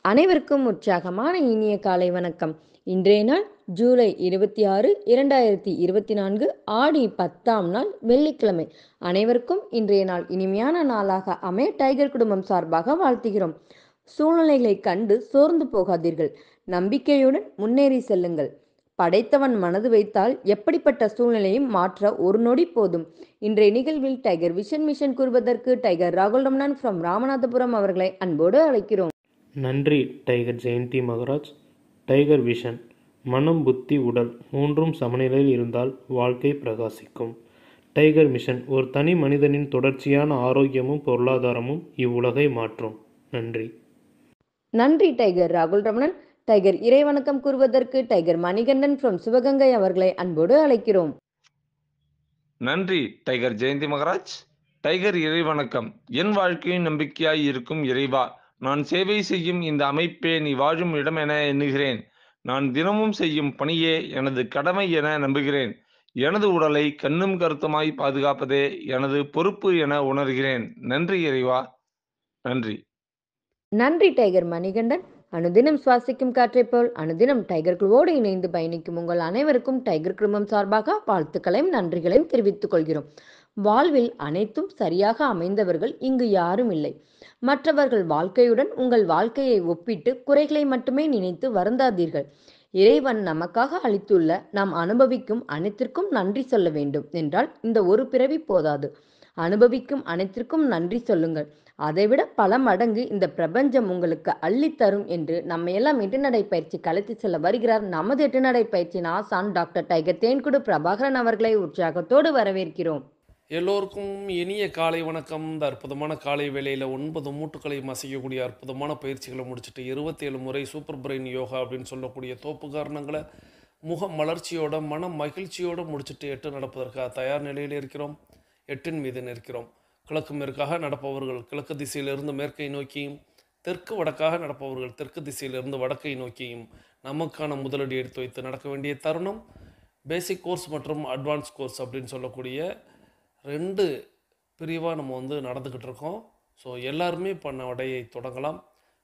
அனைவருக்கும் உற்சாகமான இனிய காலை வணக்கம். இன்றைய நாள் ஜூலை 26, 2024 ஆடி 10ஆம் நாள் வெள்ளிக்கிழமை. அனைவருக்கும் இன்றைய நாள் இனிமையான நாளாக அமைய டைகர் குடும்பம் சார்பாக வாழ்த்துகிறோம். சூழ்நிலைகளை கண்டு சோர்ந்து போகாதீர்கள். நம்பிக்கையுடன் முன்னேறி செல்லுங்கள். படைத்தவன் மனது வைத்தால் எப்படிப்பட்ட சூழ்நிலையும் மாற்ற ஒரு நொடி போதும். இன்றைய நிகழ்வில் டைகர் விஷன் மிஷன் கூறுவதற்கு டைகர் ராகுல் ரமணன் ஃப்ரம் ராமநாதபுரம் அவர்களை அன்போடு அழைக்கிறோம். நன்றி tiger Jayanthi Maharaj. Tiger vision. மனம், புத்தி, உடல் மூன்றும் சமநிலையில் இருந்தால் வாழ்க்கை பிரகாசிக்கும். Tiger mission. ஒரு தனி மனிதனின் தொடர்ச்சியான ஆரோக்கியமும் பொருளாதாரமும் இவ்வுலகை மாற்றும். நன்றி. நன்றி டைகர் ராகுல் ரமணன். டைகர் இறை வணக்கம் கூறுவதற்கு டைகர் மணிகண்டன் ஃப்ரம் சிவகங்கை அவர்களை அன்போடு அழைக்கிறோம். நன்றி டைகர் ஜெயந்தி மகராஜ். டைகர் இறை வணக்கம். என் வாழ்க்கையின் நம்பிக்கையாய் இருக்கும் இறைவா, நான் சேவை செய்யும் இந்த அமைப்பே நீ வாழும் இடம் என எண்ணுகிறேன். நான் தினமும் செய்யும் பணியே எனது கடமை என நம்புகிறேன். எனது உடலை கண்ணும் கருத்துமாய் பாதுகாப்பதே எனது பொறுப்பு என உணர்கிறேன். நன்றி இறைவா. நன்றி. நன்றி டைகர் மணிகண்டன். அனுதினம் சுவாசிக்கும் காற்றைப் போல் அனுதினம் டைகர் குழுவோடு இணைந்து பயணிக்கும் உங்கள் அனைவருக்கும் டைகர் குடும்பம் சார்பாக வாழ்த்துக்களையும் நன்றிகளையும் தெரிவித்துக் கொள்கிறோம். வாழ்வில் அனைத்தும் சரியாக அமைந்தவர்கள் இங்கு யாரும் இல்லை. மற்றவர்கள் வாழ்க்கையுடன் உங்கள் வாழ்க்கையை ஒப்பிட்டு குறைகளை மட்டுமே நினைத்து வருந்தாதீர்கள். இறைவன் நமக்காக அளித்துள்ள நாம் அனுபவிக்கும் அனைத்திற்கும் நன்றி சொல்ல வேண்டும் என்றால் இந்த ஒரு பிறவி போதாது. அனுபவிக்கும் அனைத்திற்கும் நன்றி சொல்லுங்கள். அதைவிட பல மடங்கு இந்த பிரபஞ்சம் உங்களுக்கு அள்ளித்தரும் என்று நம்மையெல்லாம் எட்டுநடை பயிற்சி கலைத்து செல்ல வருகிறார் நமது எட்டுநடை பயிற்சியின் ஆசான் டாக்டர் டைகர் தேன்குடு பிரபாகரன் அவர்களை உற்சாகத்தோடு வரவேற்கிறோம். எல்லோருக்கும் இனிய காலை வணக்கம். இந்த அற்புதமான காலை வேளையில் 9 மூட்டுக்களை மசிக்கக்கூடிய அற்புதமான பயிற்சிகளை முடிச்சுட்டு 27 முறை சூப்பர் பிரெயின் யோகா அப்படின்னு சொல்லக்கூடிய தோப்பு காரணங்களை முக மலர்ச்சியோட மன மகிழ்ச்சியோடு முடிச்சுட்டு 8 நடப்பதற்காக தயார் நிலையில் இருக்கிறோம். 8 மீது நிற்கிறோம். கிழக்கு மேற்காக நடப்பவர்கள் கிழக்கு திசையிலிருந்து மேற்கை நோக்கியும், தெற்கு வடக்காக நடப்பவர்கள் தெற்கு திசையிலிருந்து வடக்கை நோக்கியும் நமக்கான முதலடி எடுத்து வைத்து நடக்க வேண்டிய தருணம். பேசிக் கோர்ஸ் மற்றும் அட்வான்ஸ் கோர்ஸ் அப்படின்னு சொல்லக்கூடிய 2 பிரிவாக நம்ம நடந்துக்கிட்டு இருக்கோம். ஸோ எல்லாருமே பண்ண வடையை தொடங்கலாம்.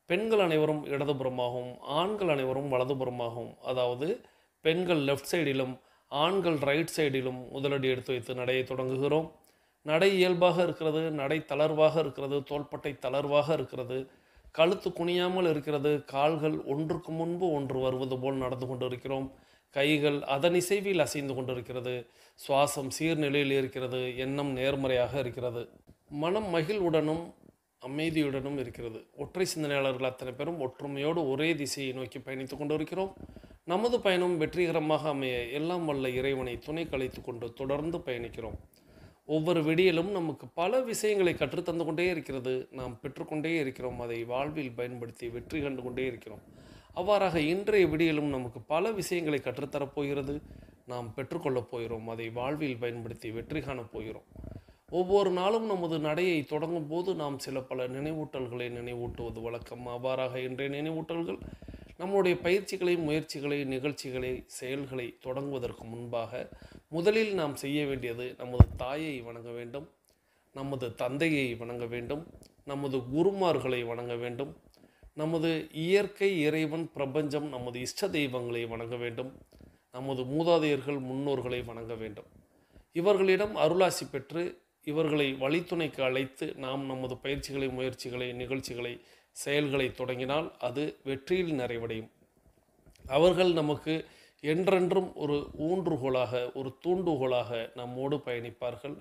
பெண்கள் அனைவரும் இடதுபுறமாகவும் ஆண்கள் அனைவரும் வலதுபுறமாகவும், அதாவது பெண்கள் லெஃப்ட் சைடிலும் ஆண்கள் ரைட் சைடிலும் முதலடி எடுத்து வைத்து நடையை தொடங்குகிறோம். நடை இயல்பாக இருக்கிறது, நடை தளர்வாக இருக்கிறது, தோள்பட்டை தளர்வாக இருக்கிறது, கழுத்து குனியாமல் இருக்கிறது, கால்கள் ஒன்றுக்கு முன்பு ஒன்று வருவது போல் நடந்து கொண்டு இருக்கிறோம். கைகள் அதன் இசைவில் அசைந்து கொண்டிருக்கிறது. சுவாசம் சீர்நிலையில் இருக்கிறது. எண்ணம் நேர்மறையாக இருக்கிறது. மனம் மகிழ்வுடனும் அமைதியுடனும் இருக்கிறது. ஒற்றை சிந்தனையாளர்கள் அத்தனை பேரும் ஒற்றுமையோடு ஒரே திசையை நோக்கி பயணித்து கொண்டு இருக்கிறோம். நமது பயணம் வெற்றிகரமாக அமைய எல்லாம் வல்ல இறைவனை துணை கலைத்து கொண்டு தொடர்ந்து பயணிக்கிறோம். ஒவ்வொரு விடியலும் நமக்கு பல விஷயங்களை கற்றுத்தந்து கொண்டே இருக்கிறது. நாம் பெற்றுக்கொண்டே இருக்கிறோம். அதை வாழ்வில் பயன்படுத்தி வெற்றி கண்டு கொண்டே இருக்கிறோம். அவ்வாறாக இன்றைய விடியலும் நமக்கு பல விஷயங்களை கற்றுத்தரப்போகிறது. நாம் பெற்றுக்கொள்ளப் போகிறோம். அதை வாழ்வில் பயன்படுத்தி வெற்றி காணப் போகிறோம். ஒவ்வொரு நாளும் நமது நடையை தொடங்கும் போது நாம் சில பல நினைவூட்டல்களை நினைவூட்டுவது வழக்கம். அவ்வாறாக இன்றைய நினைவூட்டல்கள் நம்முடைய பயிற்சிகளை, முயற்சிகளை, நிகழ்ச்சிகளை, செயல்களை தொடங்குவதற்கு முன்பாக முதலில் நாம் செய்ய வேண்டியது நமது தாயை வணங்க வேண்டும், நமது தந்தையை வணங்க வேண்டும், நமது குருமார்களை வணங்க வேண்டும், நமது இயற்கை, இறைவன், பிரபஞ்சம், நமது இஷ்ட தெய்வங்களை வணங்க வேண்டும், நமது மூதாதையர்கள், முன்னோர்களை வணங்க வேண்டும். இவர்களிடம் அருளாசி பெற்று இவர்களை வழித்துணைக்கு அழைத்து நாம் நமது பயிற்சிகளை, முயற்சிகளை, நிகழ்ச்சிகளை, செயல்களை தொடங்கினால் அது வெற்றியில் நிறைவடையும். அவர்கள் நமக்கு என்றென்றும் ஒரு ஊன்றுகோலாக, ஒரு தூண்டுகோலாக நம்மோடு பயணிப்பார்கள்.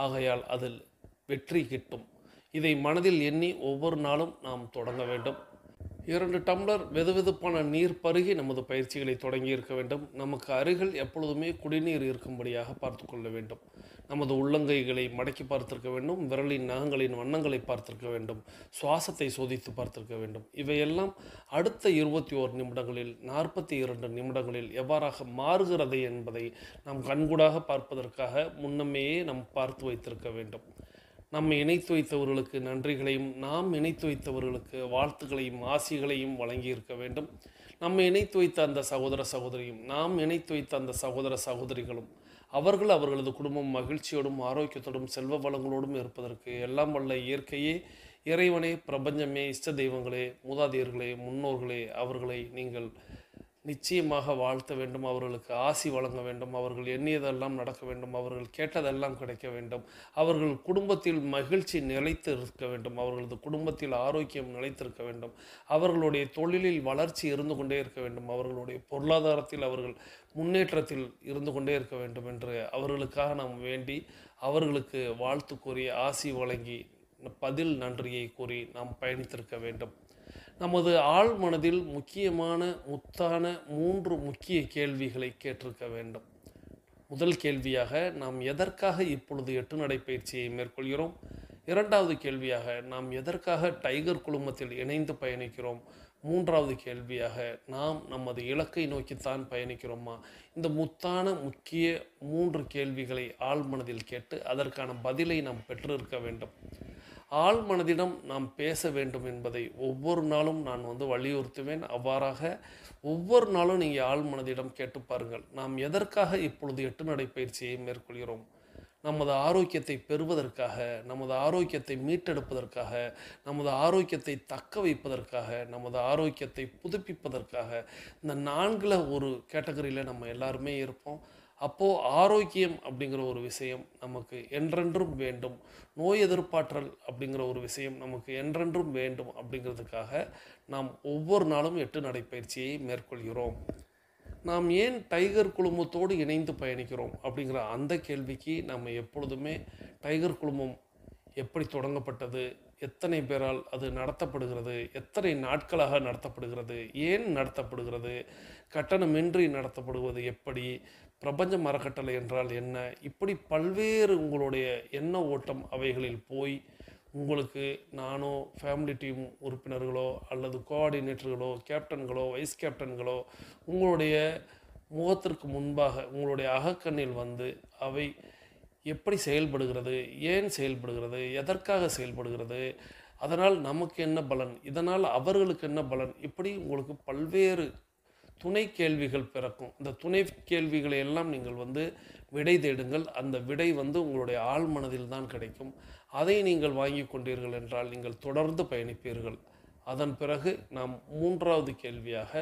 ஆகையால் அதில் வெற்றி கிட்டும். இதை மனதில் எண்ணி ஒவ்வொரு நாளும் நாம் தொடங்க வேண்டும். 2 டம்ளர் வெதுவெதுப்பான நீர் பருகி நமது பயிற்சிகளை தொடங்கி இருக்க வேண்டும். நமக்கு அருகில் எப்பொழுதுமே குடிநீர் இருக்கும்படியாக பார்த்து கொள்ள வேண்டும். நமது உள்ளங்கைகளை மடக்கி பார்த்திருக்க வேண்டும். விரலின் நகங்களின் வண்ணங்களை பார்த்திருக்க வேண்டும். சுவாசத்தை சோதித்து பார்த்திருக்க வேண்டும். இவையெல்லாம் அடுத்த 21 நிமிடங்களில் 42 நிமிடங்களில் எவ்வாறாக மாறுகிறது என்பதை நாம் கண்கூடாக பார்ப்பதற்காக முன்னமேயே நாம் பார்த்து வைத்திருக்க வேண்டும். நம்மை இணைத்து வைத்தவர்களுக்கு நன்றிகளையும், நாம் இணைத்து வைத்தவர்களுக்கு வாழ்த்துக்களையும் ஆசிகளையும் வழங்கியிருக்க வேண்டும். நம்மை இணைத்து வைத்த அந்த சகோதர சகோதரியும், நாம் இணைத்து வைத்த அந்த சகோதர சகோதரிகளும் அவர்களது குடும்பம் மகிழ்ச்சியோடும் ஆரோக்கியத்தோடும் செல்வ வளங்களோடும் இருப்பதற்கு எல்லாம் வல்ல இயற்கையே இறைவனே, பிரபஞ்சமே, இஷ்ட தெய்வங்களே, மூதாதையர்களே, முன்னோர்களே, அவர்களை நீங்கள் நிச்சயமாக வாழ்த்த வேண்டும், அவர்களுக்கு ஆசி வழங்க வேண்டும், அவர்கள் எண்ணியதெல்லாம் நடக்க வேண்டும், அவர்கள் கேட்டதெல்லாம் கிடைக்க வேண்டும், அவர்கள் குடும்பத்தில் மகிழ்ச்சி நிலைத்து இருக்க வேண்டும், அவர்களது குடும்பத்தில் ஆரோக்கியம் நிலைத்திருக்க வேண்டும், அவர்களுடைய தொழிலில் வளர்ச்சி இருந்து கொண்டே இருக்க வேண்டும், அவர்களுடைய பொருளாதாரத்தில் அவர்கள் முன்னேற்றத்தில் இருந்து கொண்டே இருக்க வேண்டும் என்று அவர்களுக்காக நாம் வேண்டி அவர்களுக்கு வாழ்த்து கூறி ஆசி வழங்கி பதில் நன்றியை கூறி நாம் பயணித்திருக்க வேண்டும். நமது ஆழ் மனதில் முத்தான 3 முக்கிய கேள்விகளை கேட்டிருக்க வேண்டும். முதல் கேள்வியாக, நாம் எதற்காக இப்பொழுது 8 நடைப்பயிற்சியை மேற்கொள்கிறோம்? 2வது கேள்வியாக, நாம் எதற்காக டைகர் குழுமத்தில் இணைந்து பயணிக்கிறோம்? 3வது கேள்வியாக, நாம் நமது இலக்கை நோக்கித்தான் பயணிக்கிறோமா? இந்த முக்கிய 3 கேள்விகளை ஆழ் மனதில் கேட்டு அதற்கான பதிலை நாம் பெற்றிருக்க வேண்டும். ஆழ் மனதிடம் நாம் பேச வேண்டும் என்பதை ஒவ்வொரு நாளும் நான் வலியுறுத்துவேன். அவ்வாறாக ஒவ்வொரு நாளும் நீங்கள் ஆழ் மனதிடம் கேட்டு பாருங்கள். நாம் எதற்காக இப்பொழுது 8 நடைப்பயிற்சியை மேற்கொள்கிறோம்? நமது ஆரோக்கியத்தை பெறுவதற்காக, நமது ஆரோக்கியத்தை மீட்டெடுப்பதற்காக, நமது ஆரோக்கியத்தை தக்க வைப்பதற்காக, நமது ஆரோக்கியத்தை புதுப்பிப்பதற்காக. இந்த 4ல் ஒரு கேட்டகரியில் நம்ம எல்லாருமே இருப்போம். அப்போது ஆரோக்கியம் அப்படிங்கிற ஒரு விஷயம் நமக்கு என்றென்றும் வேண்டும், நோய் எதிர்ப்பாற்றல் அப்படிங்கிற ஒரு விஷயம் நமக்கு என்றென்றும் வேண்டும். அப்படிங்கிறதுக்காக நாம் ஒவ்வொரு நாளும் 8 நடைப்பயிற்சியை மேற்கொள்கிறோம். நாம் ஏன் டைகர் குழுமத்தோடு இணைந்து பயணிக்கிறோம் அப்படிங்கிற அந்த கேள்விக்கு நம்ம எப்பொழுதுமே டைகர் குழுமம் எப்படி தொடங்கப்பட்டது, எத்தனை பேரால் அது நடத்தப்படுகிறது, எத்தனை நாட்களாக நடத்தப்படுகிறது, ஏன் நடத்தப்படுகிறது, கட்டணமின்றி நடத்தப்படுவது எப்படி, பிரபஞ்ச அறக்கட்டளை என்றால் என்ன, இப்படி பல்வேறு உங்களுடைய எண்ண ஓட்டம் அவைகளில் போய் உங்களுக்கு நானோ, ஃபேமிலி டீம் உறுப்பினர்களோ அல்லது கோஆர்டினேட்டர்களோ, கேப்டன்களோ, வைஸ் கேப்டன்களோ உங்களுடைய முகத்திற்கு முன்பாக உங்களுடைய அகக்கண்ணில் அவை எப்படி செயல்படுகிறது, ஏன் செயல்படுகிறது, எதற்காக செயல்படுகிறது, அதனால் நமக்கு என்ன பலன், இதனால் அவர்களுக்கு என்ன பலன், இப்படி உங்களுக்கு பல்வேறு துணை கேள்விகள் பிறக்கும். இந்த துணை கேள்விகளை எல்லாம் நீங்கள் விடை தேடுங்கள். அந்த விடை உங்களுடைய ஆழ் மனதில் தான் கிடைக்கும். அதை நீங்கள் வாங்கி கொண்டீர்கள் என்றால் நீங்கள் தொடர்ந்து பயணிப்பீர்கள். அதன் பிறகு நாம் 3வது கேள்வியாக,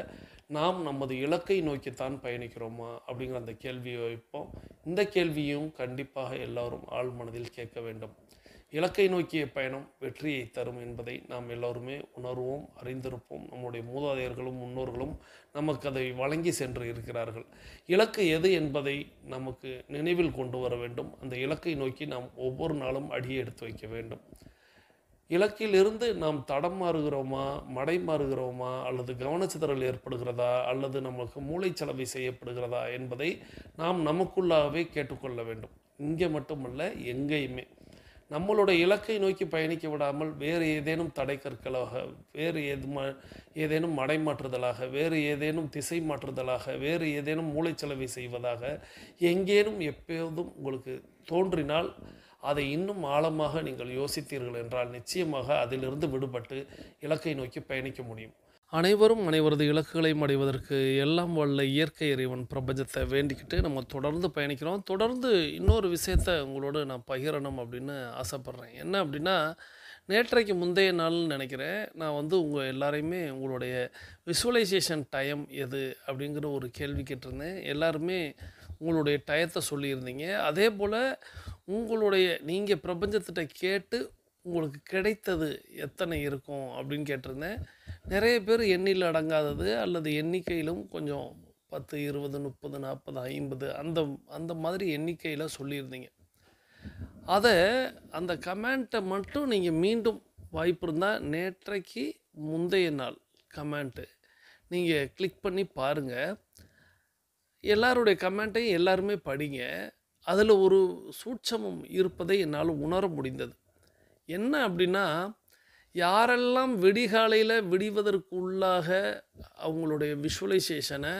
நாம் நமது இலக்கை நோக்கித்தான் பயணிக்கிறோமா அப்படிங்கிற அந்த கேள்வியை வைப்போம். இந்த கேள்வியும் கண்டிப்பாக எல்லோரும் ஆழ் மனதில் கேட்க வேண்டும். இலக்கை நோக்கிய பயணம் வெற்றியை தரும் என்பதை நாம் எல்லோருமே உணர்வோம், அறிந்திருப்போம். நம்முடைய மூதாதையர்களும் முன்னோர்களும் நமக்கு அதை வழங்கி சென்று இருக்கிறார்கள். இலக்கு எது என்பதை நமக்கு நினைவில் கொண்டு வர வேண்டும். அந்த இலக்கை நோக்கி நாம் ஒவ்வொரு நாளும் அடியை எடுத்து வைக்க வேண்டும். இலக்கிலிருந்து நாம் தடம் மாறுகிறோமா, மடை மாறுகிறோமா, அல்லது கவனச்சிதறல் ஏற்படுகிறதா, அல்லது நமக்கு மூளைச்சலவை செய்யப்படுகிறதா என்பதை நாம் நமக்குள்ளாகவே கேட்டுக்கொள்ள வேண்டும். இங்கே மட்டுமல்ல, எங்கேயுமே நம்மளுடைய இலக்கை நோக்கி பயணிக்க விடாமல் வேறு ஏதேனும் தடை கற்களாக, வேறு ஏதேனும் மடைமாற்றுதலாக, வேறு ஏதேனும் திசை மாற்றுதலாக, வேறு ஏதேனும் மூளைச்சலவை செய்வதாக எங்கேனும் எப்போதும் உங்களுக்கு தோன்றினால் அதை இன்னும் ஆழமாக நீங்கள் யோசித்தீர்கள் என்றால் நிச்சயமாக அதிலிருந்து விடுபட்டு இலக்கை நோக்கி பயணிக்க முடியும். அனைவரும் அனைவரது இலக்குகளையும் அடைவதற்கு எல்லாம் வல்ல இயற்கை இறைவன் பிரபஞ்சத்தை வேண்டிக்கிட்டு நம்ம தொடர்ந்து பயணிக்கிறோம். தொடர்ந்து இன்னொரு விஷயத்தை உங்களோடு நான் பகிரணும் அப்படின்னு ஆசைப்பட்றேன். என்ன அப்படின்னா, நேற்றைக்கு முந்தைய நாள்னு நினைக்கிறேன், நான் உங்கள் எல்லாரையுமே உங்களுடைய விசுவலைசேஷன் டைம் எது அப்படிங்கிற ஒரு கேள்வி கேட்டிருந்தேன். எல்லாருமே உங்களுடைய டயத்தை சொல்லியிருந்தீங்க. அதே போல் நீங்கள் பிரபஞ்சத்திட்ட கேட்டு உங்களுக்கு கிடைத்தது எத்தனை இருக்கும் அப்படின்னு கேட்டிருந்தேன். நிறைய பேர் எண்ணில் அடங்காதது அல்லது எண்ணிக்கையிலும் கொஞ்சம் 10, 20, 30, 40, 50 அந்த மாதிரி எண்ணிக்கையில் சொல்லியிருந்தீங்க. அந்த கமெண்ட்டை மட்டும் நீங்கள் மீண்டும் வாய்ப்பு இருந்தால் நேற்றைக்கு முந்தைய நாள் கமெண்ட்டு நீங்கள் கிளிக் பண்ணி பாருங்கள். எல்லாருடைய கமெண்ட்டையும் எல்லாருமே படிங்க. அதில் ஒரு சூட்சமம் இருப்பதை என்னால் உணர முடிந்தது. என்ன அப்படின்னா, யாரெல்லாம் விடிகாலையில் விடிவதற்குள்ளாக அவங்களுடைய விஷுவலைசேஷனை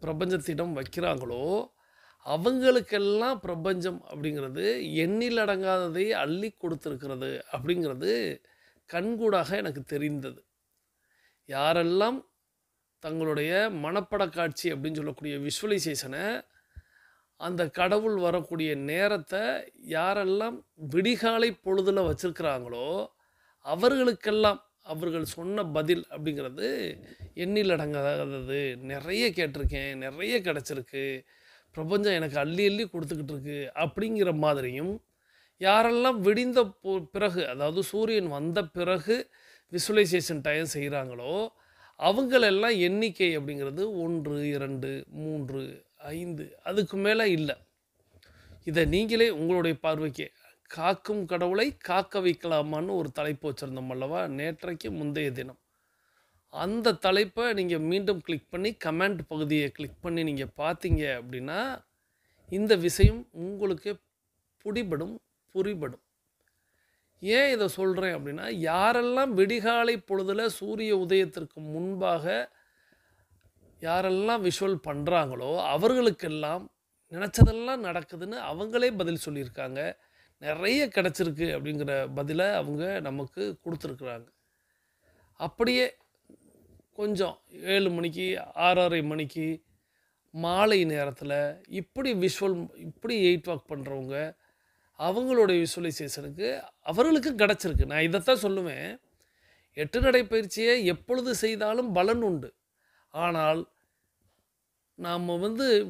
பிரபஞ்சத்திடம் வைக்கிறாங்களோ அவங்களுக்கெல்லாம் பிரபஞ்சம் அப்படிங்கிறது எண்ணில் அடங்காததை அள்ளி கொடுத்துருக்கிறது அப்படிங்கிறது கண்கூடாக எனக்கு தெரிந்தது. யாரெல்லாம் தங்களுடைய மனப்பட காட்சி அப்படின்னு சொல்லக்கூடிய விஷுவலைசேஷனை, அந்த கடவுள் வரக்கூடிய நேரத்தை யாரெல்லாம் விடிகாலை பொழுதில் வச்சுருக்கிறாங்களோ அவர்களுக்கெல்லாம் அவர்கள் சொன்ன பதில் அப்படிங்கிறது எண்ணில் அடங்காதது. நிறைய கேட்டிருக்கேன், நிறைய கிடச்சிருக்கு, பிரபஞ்சம் எனக்கு அள்ளி அள்ளி கொடுத்துக்கிட்டு இருக்கு அப்படிங்கிற மாதிரியும், யாரெல்லாம் விடிந்த பிறகு, அதாவது சூரியன் வந்த பிறகு விசுவலைசேஷன் டைம் செய்கிறாங்களோ அவங்களெல்லாம் எண்ணிக்கை அப்படிங்கிறது 1, 2, 3, 5 அதுக்கு மேலே இல்லை. இதை நீங்களே உங்களுடைய பார்வைக்கு காக்கும் கடவுளை காக்க வைக்கலாமான்னு ஒரு தலைப்பு வச்சுருந்தோம் அல்லவா, நேற்றைக்கு முந்தைய தினம். அந்த தலைப்பை நீங்கள் மீண்டும் கிளிக் பண்ணி கமெண்ட் பகுதியை கிளிக் பண்ணி நீங்கள் பார்த்தீங்க அப்படின்னா இந்த விஷயம் உங்களுக்கு புரிபடும். ஏன் இதை சொல்கிறேன் அப்படின்னா, யாரெல்லாம் விடிகாலை பொழுதில் சூரிய உதயத்திற்கு முன்பாக யாரெல்லாம் விஷுவல் பண்ணுறாங்களோ அவர்களுக்கெல்லாம் நினச்சதெல்லாம் நடக்குதுன்னு அவங்களே பதில் சொல்லியிருக்காங்க. நிறைய கிடச்சிருக்கு அப்படிங்கிற பதிலை அவங்க நமக்கு கொடுத்துருக்குறாங்க. அப்படியே கொஞ்சம் 7 மணிக்கு 6:30 மணிக்கு மாலை நேரத்தில் இப்படி விஷுவல் இப்படி 8 வாக் பண்ணுறவங்க அவங்களுடைய விசுவலைசேஷனுக்கு அவர்களுக்கு கிடச்சிருக்கு. நான் இதைத்தான் சொல்லுவேன், 8 நடைப்பயிற்சியை எப்பொழுது செய்தாலும் பலன் உண்டு. ஆனால் நாம்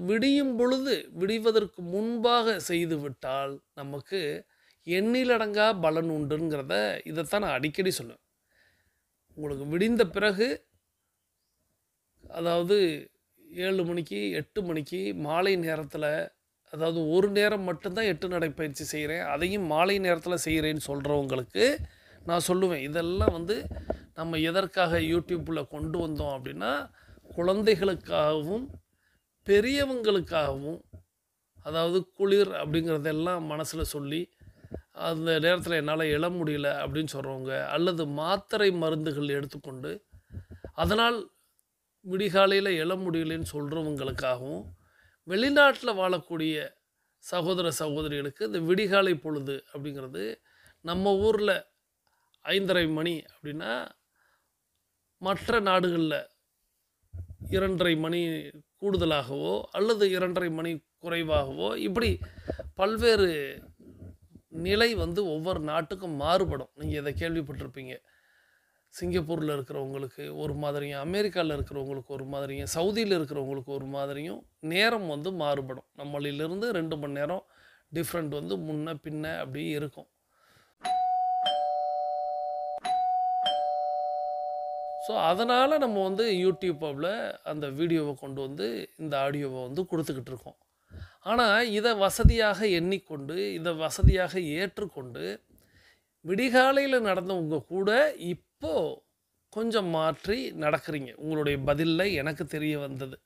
விடியும் பொழுது விடிவதற்கு முன்பாக செய்து விட்டால் நமக்கு எண்ணிலடங்கா பலன் உண்டுங்கிறத இதைத்தான் நான் அடிக்கடி சொல்லுவேன். உங்களுக்கு விடிந்த பிறகு, அதாவது 7 மணிக்கு 8 மணிக்கு மாலை நேரத்தில், அதாவது ஒரு நேரம் மட்டும்தான் 8 நடைப்பயிற்சி செய்கிறேன், அதையும் மாலை நேரத்தில் செய்கிறேன்னு சொல்கிறவங்களுக்கு நான் சொல்லுவேன், இதெல்லாம் நம்ம எதற்காக யூடியூப்பில் கொண்டு வந்தோம் அப்படின்னா, குழந்தைகளுக்காகவும் பெரியவங்களுக்காகவும், அதாவது குளிர் அப்படிங்கிறதெல்லாம் மனசில் சொல்லி அந்த நேரத்தில் என்னால் எழ முடியல அப்படின்னு சொல்கிறவங்க, அல்லது மாத்திரை மருந்துகள் எடுத்துக்கொண்டு அதனால் விடிகாலையில் எழ முடியலன்னு சொல்கிறவங்களுக்காகவும், வெளிநாட்டில் வாழக்கூடிய சகோதர சகோதரிகளுக்கு இந்த விடிகாலை பொழுது அப்படிங்கிறது நம்ம ஊரில் 5:30 மணி அப்படின்னா மற்ற நாடுகளில் 2:30 மணி கூடுதலாகவோ அல்லது 2:30 மணி குறைவாகவோ, இப்படி பல்வேறு நிலை ஒவ்வொரு நாட்டுக்கும் மாறுபடும். நீங்கள் இதை கேள்விப்பட்டிருப்பீங்க. சிங்கப்பூரில் இருக்கிறவங்களுக்கு ஒரு மாதிரியும், அமெரிக்காவில் இருக்கிறவங்களுக்கு ஒரு மாதிரியும், சவுதியில் இருக்கிறவங்களுக்கு ஒரு மாதிரியும் நேரம் மாறுபடும். நம்மளிலிருந்து 2 மணி நேரம் டிஃப்ரெண்ட் முன்ன பின்ன அப்படி இருக்கும். ஸோ அதனால் நம்ம யூடியூப்பில் அந்த வீடியோவை கொண்டு இந்த ஆடியோவை கொடுத்துக்கிட்டு இருக்கோம். ஆனால் இதை வசதியாக எண்ணிக்கொண்டு, இதை வசதியாக ஏற்றுக்கொண்டு விடிகாலையில் நடந்தவங்க கூட இப்போது கொஞ்சம் மாற்றி நடக்கிறீங்க. உங்களுடைய பதிலில் எனக்கு தெரிய வந்தது.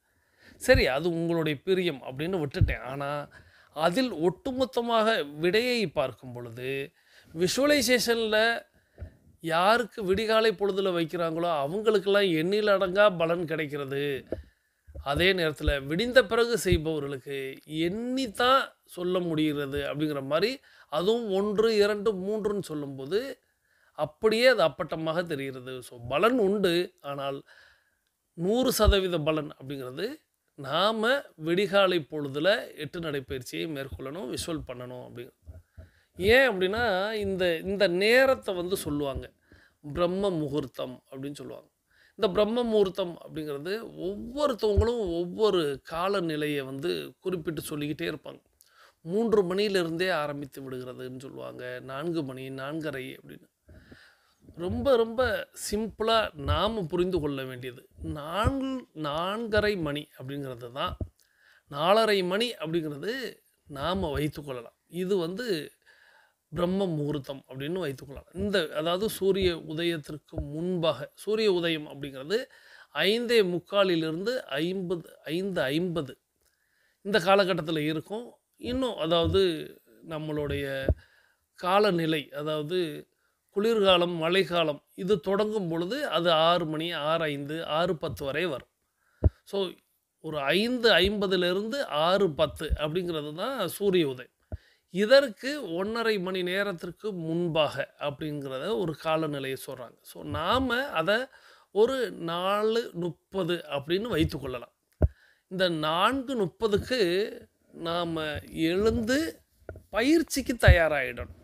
சரி, அது உங்களுடைய பிரியம் அப்படின்னு விட்டுட்டேன். ஆனால் அதில் ஒட்டுமொத்தமாக விடையை பார்க்கும் பொழுது, விஷுவலைசேஷனில் யாருக்கு விடிகாலை பொழுதில் வைக்கிறாங்களோ அவங்களுக்கெல்லாம் எண்ணில் அடங்கா பலன் கிடைக்கிறது. அதே நேரத்தில் விடிந்த பிறகு செய்பவர்களுக்கு எண்ணித்தான் சொல்ல முடிகிறது அப்படிங்கிற மாதிரி, அதுவும் 1, 2, 3ன்னு சொல்லும்போது அப்படியே அது அப்பட்டமாக தெரிகிறது. ஸோ பலன் உண்டு. ஆனால் 100% பலன் அப்படிங்கிறது நாம் விடிகாலை பொழுதில் 8 நடைப்பயிற்சியை மேற்கொள்ளணும், விஷுவல் பண்ணணும் அப்படிங்கிறது. ஏன் அப்படின்னா இந்த நேரத்தை சொல்லுவாங்க பிரம்ம முகூர்த்தம் அப்படின்னு சொல்லுவாங்க. இந்த பிரம்ம முகூர்த்தம் அப்படிங்கிறது ஒவ்வொருத்தவங்களும் ஒவ்வொரு காலநிலையை குறிப்பிட்டு சொல்லிக்கிட்டே இருப்பாங்க. 3 மணியிலிருந்தே ஆரம்பித்து விடுகிறதுன்னு சொல்லுவாங்க, 4 மணி 4:30 அப்படின்னு. ரொம்ப ரொம்ப சிம்பிளாக நாம் புரிந்து கொள்ள வேண்டியது 4:30 மணி அப்படிங்கிறது தான். 4:30 மணி அப்படிங்கிறது நாம் வைத்துக்கொள்ளலாம். இது பிரம்ம முகூர்த்தம் அப்படின்னு வைத்துக்கொள்ளலாம். அதாவது சூரிய உதயத்திற்கு முன்பாக, சூரிய உதயம் அப்படிங்கிறது 5:45 5:50 இந்த காலகட்டத்தில் இருக்கும். இன்னும் அதாவது நம்மளுடைய காலநிலை, அதாவது குளிர்காலம் மழைக்காலம் இது தொடங்கும் பொழுது அது 6 மணி 6:05 6:10 வரை வரும். ஸோ ஒரு 5:50 6:10 அப்படிங்கிறது தான் சூரிய உதயம். இதற்கு 1:30 மணி நேரத்திற்கு முன்பாக அப்படிங்கிறத ஒரு காலநிலையை சொல்கிறாங்க. ஸோ நாம் அதை ஒரு 4:30 அப்படின்னு வைத்துக்கொள்ளலாம். இந்த 4:30க்கு நாம் எழுந்து பயிற்சிக்கு தயாராகிடணும்.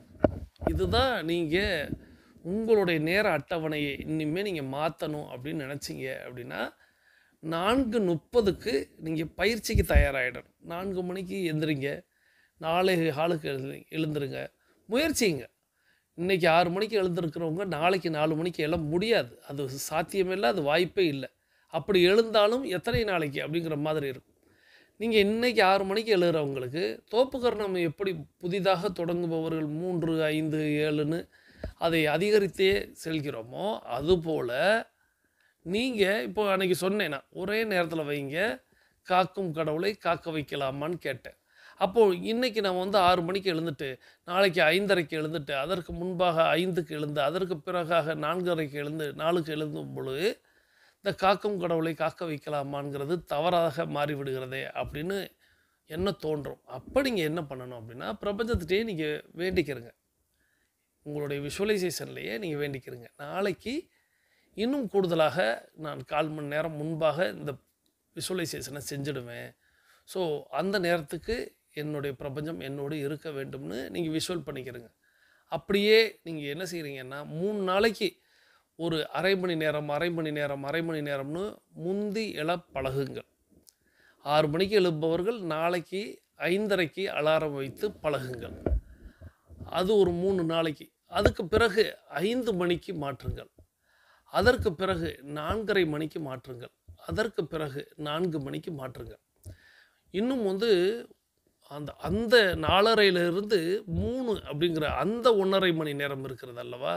இதுதான் நீங்கள் உங்களுடைய நேர அட்டவணையை இனிமேல் நீங்கள் மாற்றணும் அப்படின்னு நினச்சிங்க அப்படின்னா 4:30க்கு நீங்கள் பயிற்சிக்கு தயாராகிடணும். 4 மணிக்கு எந்திரிங்க, 4:15க்கு எழுந்துருங்க, முயற்சிங்க. இன்றைக்கி 6 மணிக்கு எழுந்திருக்கிறவங்க நாளைக்கு 4 மணிக்கு எழ முடியாது. அது சாத்தியமில்லை, அது வாய்ப்பே இல்லை. அப்படி எழுந்தாலும் எத்தனை நாளைக்கு அப்படிங்கிற மாதிரி இருக்கும். நீங்கள் இன்றைக்கி 6 மணிக்கு எழுகிறவங்களுக்கு தோப்புக்கரணம் எப்படி புதிதாக தொடங்குபவர்கள் 3, 5, 7ன்னு அதை அதிகரித்தே செல்கிறோமோ, அதுபோல் நீங்கள் இப்போ அன்றைக்கி சொன்னேன்னா ஒரே நேரத்தில் வைங்க, காக்கும் கடவுளை காக்க வைக்கலாமான்னு கேட்டேன். அப்போது இன்றைக்கி நம்ம 6 மணிக்கு எழுந்துட்டு நாளைக்கு 5:30க்கு எழுந்துட்டு அதற்கு முன்பாக 5க்கு எழுந்து அதற்கு பிறகாக 4:30க்கு எழுந்து 4க்கு எழுந்தும் பொழுது இந்த காக்கும் கடவுளை காக்க வைக்கலாமாங்கிறது தவறாக மாறிவிடுகிறதே அப்படின்னு என்ன தோன்றும். அப்போ நீங்கள் என்ன பண்ணணும் அப்படின்னா, பிரபஞ்சத்திட்டே நீங்கள் வேண்டிக்கிறங்க. உங்களுடைய விஷுவலைசேஷன்லேயே நீங்கள் வேண்டிக்கிறங்க, நாளைக்கு இன்னும் கூடுதலாக நான் 1/4 மணி நேரம் முன்பாக இந்த விஷுவலைசேஷனை செஞ்சுடுவேன். ஸோ அந்த நேரத்துக்கு என்னுடைய பிரபஞ்சம் என்னோடு இருக்க வேண்டும்னு நீங்கள் விஷுவல் பண்ணிக்கிறங்க. அப்படியே நீங்கள் என்ன செய்கிறீங்கன்னா, 3 நாளைக்கு ஒரு அரை மணி நேரம்னு முந்தி எழ பழகுங்கள். 6 மணிக்கு எழுப்பவர்கள் நாளைக்கு 5:30க்கு அலாரம் வைத்து பழகுங்கள். அது ஒரு 3 நாளைக்கு. அதுக்கு பிறகு 5 மணிக்கு மாற்றுங்கள். அதற்கு பிறகு 4:30 மணிக்கு மாற்றுங்கள். அதற்கு பிறகு 4 மணிக்கு மாற்றுங்கள். இன்னும் அந்த அந்த 4:30லிருந்து 3 அப்படிங்கிற அந்த 1.5 மணி நேரம் இருக்கிறது அல்லவா,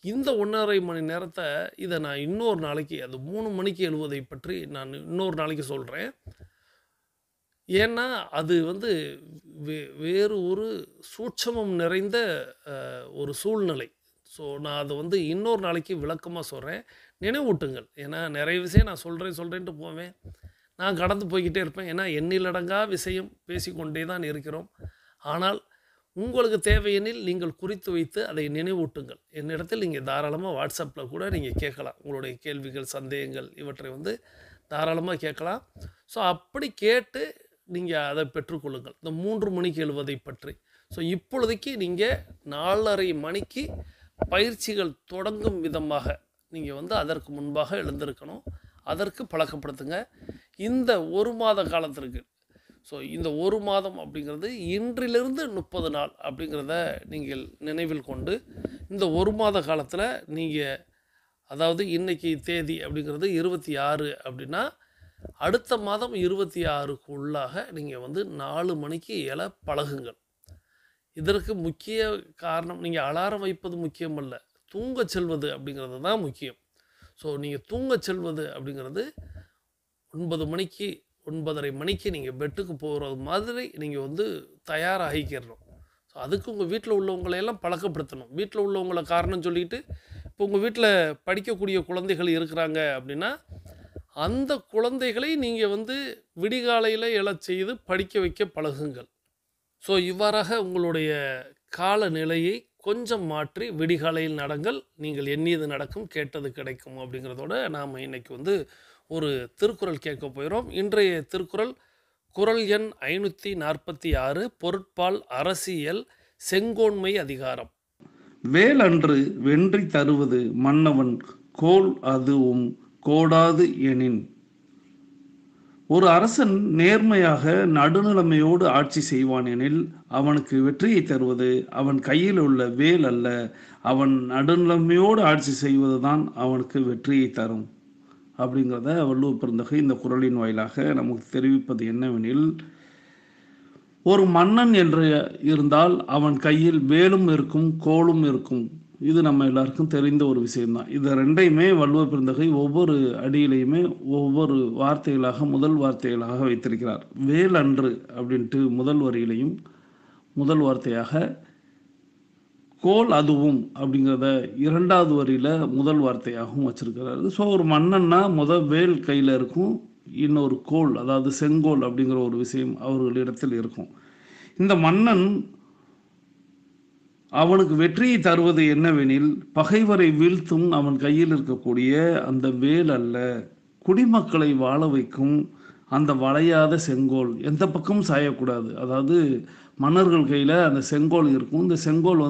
இந்த 1.5 மணி நேரத்தை இதை நான் இன்னொரு நாளைக்கு, அது 3 மணிக்கு எழுவதை பற்றி நான் இன்னொரு நாளைக்கு சொல்கிறேன். ஏன்னா அது வேறு ஒரு சூட்சமம் நிறைந்த ஒரு சூழ்நிலை. ஸோ நான் அதை இன்னொரு நாளைக்கு விளக்கமாக சொல்கிறேன், நினைவூட்டுங்கள். ஏன்னா நிறைய விஷயம் நான் சொல்கிறேன்ட்டு போவேன், நான் கடந்து போய்கிட்டே இருப்பேன். ஏன்னா எண்ணிலடங்கா விஷயம் பேசிக்கொண்டே தான் இருக்கிறோம். ஆனால் உங்களுக்கு தேவையெனில் நீங்கள் குறித்து வைத்து அதை நினைவூட்டுங்கள். என்னிடத்தில் நீங்கள் தாராளமாக வாட்ஸ்அப்பில் கூட நீங்கள் கேட்கலாம். உங்களுடைய கேள்விகள், சந்தேகங்கள் இவற்றை தாராளமாக கேட்கலாம். ஸோ அப்படி கேட்டு நீங்கள் அதை பெற்றுக்கொள்ளுங்கள், இந்த 3 மணிக்கு எழுவதை பற்றி. ஸோ இப்பொழுதைக்கு நீங்கள் 4:30 மணிக்கு பயிற்சிகள் தொடங்கும் விதமாக நீங்கள் அதற்கு முன்பாக எழுந்திருக்கணும். அதற்கு பழக்கப்படுத்துங்க இந்த 1 மாத காலத்திற்கு. ஸோ இந்த 1 மாதம் அப்படிங்கிறது இன்றிலிருந்து 30 நாள் அப்படிங்கிறத நீங்கள் நினைவில் கொண்டு, இந்த 1 மாத காலத்தில் நீங்கள், அதாவது இன்றைக்கி தேதி அப்படிங்கிறது 26 அப்படின்னா அடுத்த மாதம் 26க்கு உள்ளாக நீங்கள் 4 மணிக்கு எழ பழகுங்கள். இதற்கு முக்கிய காரணம், நீங்கள் அலாரம் வைப்பது முக்கியமல்ல, தூங்க செல்வது அப்படிங்கிறது தான் முக்கியம். ஸோ நீங்கள் தூங்க செல்வது அப்படிங்கிறது 9 மணிக்கு 9:30 மணிக்கு நீங்கள் பெட்டுக்கு போகிறது மாதிரி நீங்கள் தயாராகிக்கிறணும். ஸோ அதுக்கு உங்கள் வீட்டில் உள்ளவங்களையெல்லாம் பழக்கப்படுத்தணும். வீட்டில் உள்ளவங்களை காரணம் சொல்லிட்டு, இப்போ உங்கள் வீட்டில் படிக்கக்கூடிய குழந்தைகள் இருக்கிறாங்க அப்படின்னா அந்த குழந்தைகளை நீங்கள் விடிகாலையில் எழச் செய்து படிக்க வைக்க பழகுங்கள். ஸோ இவ்வாறாக உங்களுடைய காலநிலையை கொஞ்சம் மாற்றி விடிகாலையில் நடங்கள். நீங்கள் எண்ணியது நடக்கும், கேட்டது கிடைக்கும் அப்படிங்கிறதோட நாம் இன்றைக்கி ஒரு திருக்குறள் கேட்க போகிறோம். இன்றைய திருக்குறள் குறள் எண் 546, பொருட்பால் அரசியல், செங்கோன்மை அதிகாரம். வேலன்று வென்றி தருவது மன்னவன் கோல் அதுவும் கோடாது எனின். ஒரு அரசன் நேர்மையாக நடுநிலைமையோடு ஆட்சி செய்வான் எனில் அவனுக்கு வெற்றியை தருவது அவன் கையில் உள்ள வேல் அல்ல, அவன் நடுநிலைமையோடு ஆட்சி செய்வது தான் அவனுக்கு வெற்றியை தரும் அப்படிங்கிறத வள்ளுவ பெருந்தகை இந்த குறளின் வாயிலாக நமக்கு தெரிவிப்பது என்னவெனில், ஒரு மன்னன் என்று இருந்தால் அவன் கையில் வேலும் இருக்கும் கோலும் இருக்கும். இது நம்ம எல்லாருக்கும் தெரிந்த ஒரு விஷயம்தான். இது ரெண்டையுமே வள்ளுவ பெருந்தகை ஒவ்வொரு அடியிலையுமே ஒவ்வொரு வார்த்தைகளாக முதல் வார்த்தைகளாக வைத்திருக்கிறார். வேல் அன்று அப்படின்ட்டு முதல் வரியிலையும் முதல் வார்த்தையாக, கோல் அதுவும் அப்படிங்கிறத 2வது வரியில் முதல் வார்த்தையாகவும் வச்சிருக்கிறாரு. ஸோ ஒரு மன்னன்னா முதல் வேல் கையில் இருக்கும், இன்னொரு கோல் அதாவது செங்கோல் அப்படிங்கிற ஒரு விஷயம் அவர்களிடத்தில் இருக்கும். இந்த மன்னன் அவனுக்கு வெற்றியை தருவது என்னவெனில், பகைவரை வீழ்த்தும் அவன் கையில் இருக்கக்கூடிய அந்த வேல் அல்ல, குடிமக்களை வாழ வைக்கும் அந்த வளையாத செங்கோல். எந்த பக்கமும் சாயக்கூடாது. அதாவது மன்னர்கள் கையில் அந்த செங்கோல் இருக்கும். இந்த செங்கோல்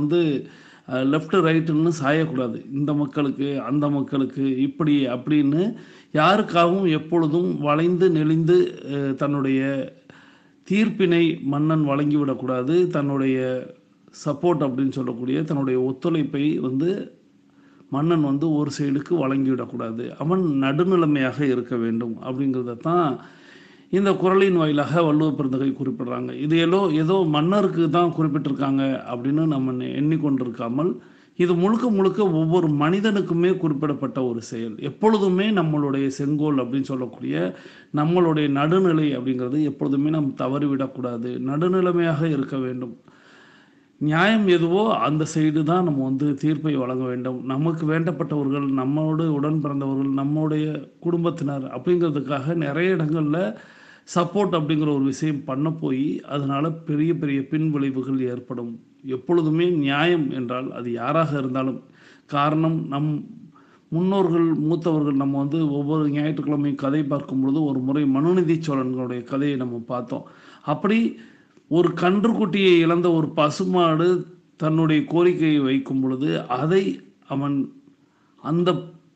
லெஃப்ட் ரைட்டுன்னு சாயக்கூடாது. இந்த மக்களுக்கு அந்த மக்களுக்கு இப்படி அப்படின்னு யாருக்காகவும் எப்பொழுதும் வளைந்து நெளிந்து தன்னுடைய தீர்ப்பினை மன்னன் வழங்கிவிடக்கூடாது. தன்னுடைய சப்போர்ட் அப்படின்னு சொல்லக்கூடிய தன்னுடைய ஒத்துழைப்பை மன்னன் ஒரு சைடுக்கு வழங்கிவிடக்கூடாது. அவன் நடுநிலைமையாக இருக்க வேண்டும் அப்படிங்கிறத தான் இந்த குறளின் வாயிலாக வள்ளுவ பெருந்தகை குறிப்பிடுறாங்க. இது ஏதோ மன்னருக்கு தான் குறிப்பிட்டிருக்காங்க அப்படின்னு நம்ம எண்ணிக்கொண்டிருக்காமல், இது முழுக்க முழுக்க ஒவ்வொரு மனிதனுக்குமே குறிப்பிடப்பட்ட ஒரு செயல். எப்பொழுதுமே நம்மளுடைய செங்கோல் அப்படின்னு சொல்லக்கூடிய நம்மளுடைய நடுநிலை அப்படிங்கிறது எப்பொழுதுமே நாம் தவறிவிடக்கூடாது. நடுநிலைமையாக இருக்க வேண்டும். நியாயம் எதுவோ அந்த சைடு தான் நம்ம தீர்ப்பை வழங்க வேண்டும். நமக்கு வேண்டப்பட்டவர்கள், நம்மோடு உடன் பிறந்தவர்கள், நம்முடைய குடும்பத்தினர் அப்படிங்கிறதுக்காக நிறைய இடங்களில் சப்போர்ட் அப்படிங்கிற ஒரு விஷயம் பண்ண போய் அதனால் பெரிய பெரிய பின் விளைவுகள் ஏற்படும். எப்பொழுதுமே நியாயம் என்றால் அது யாராக இருந்தாலும், காரணம் நம் முன்னோர்கள் மூத்தவர்கள் நம்ம ஒவ்வொரு ஞாயிற்றுக்கிழமையும் கதை பார்க்கும் பொழுது ஒரு முறை மனுநீதி சோழன்களுடைய கதையை நம்ம பார்த்தோம். அப்படி ஒரு கன்றுக்குட்டியை இழந்த ஒரு பசுமாடு தன்னுடைய கோரிக்கையை வைக்கும் பொழுது அதை அவன் அந்த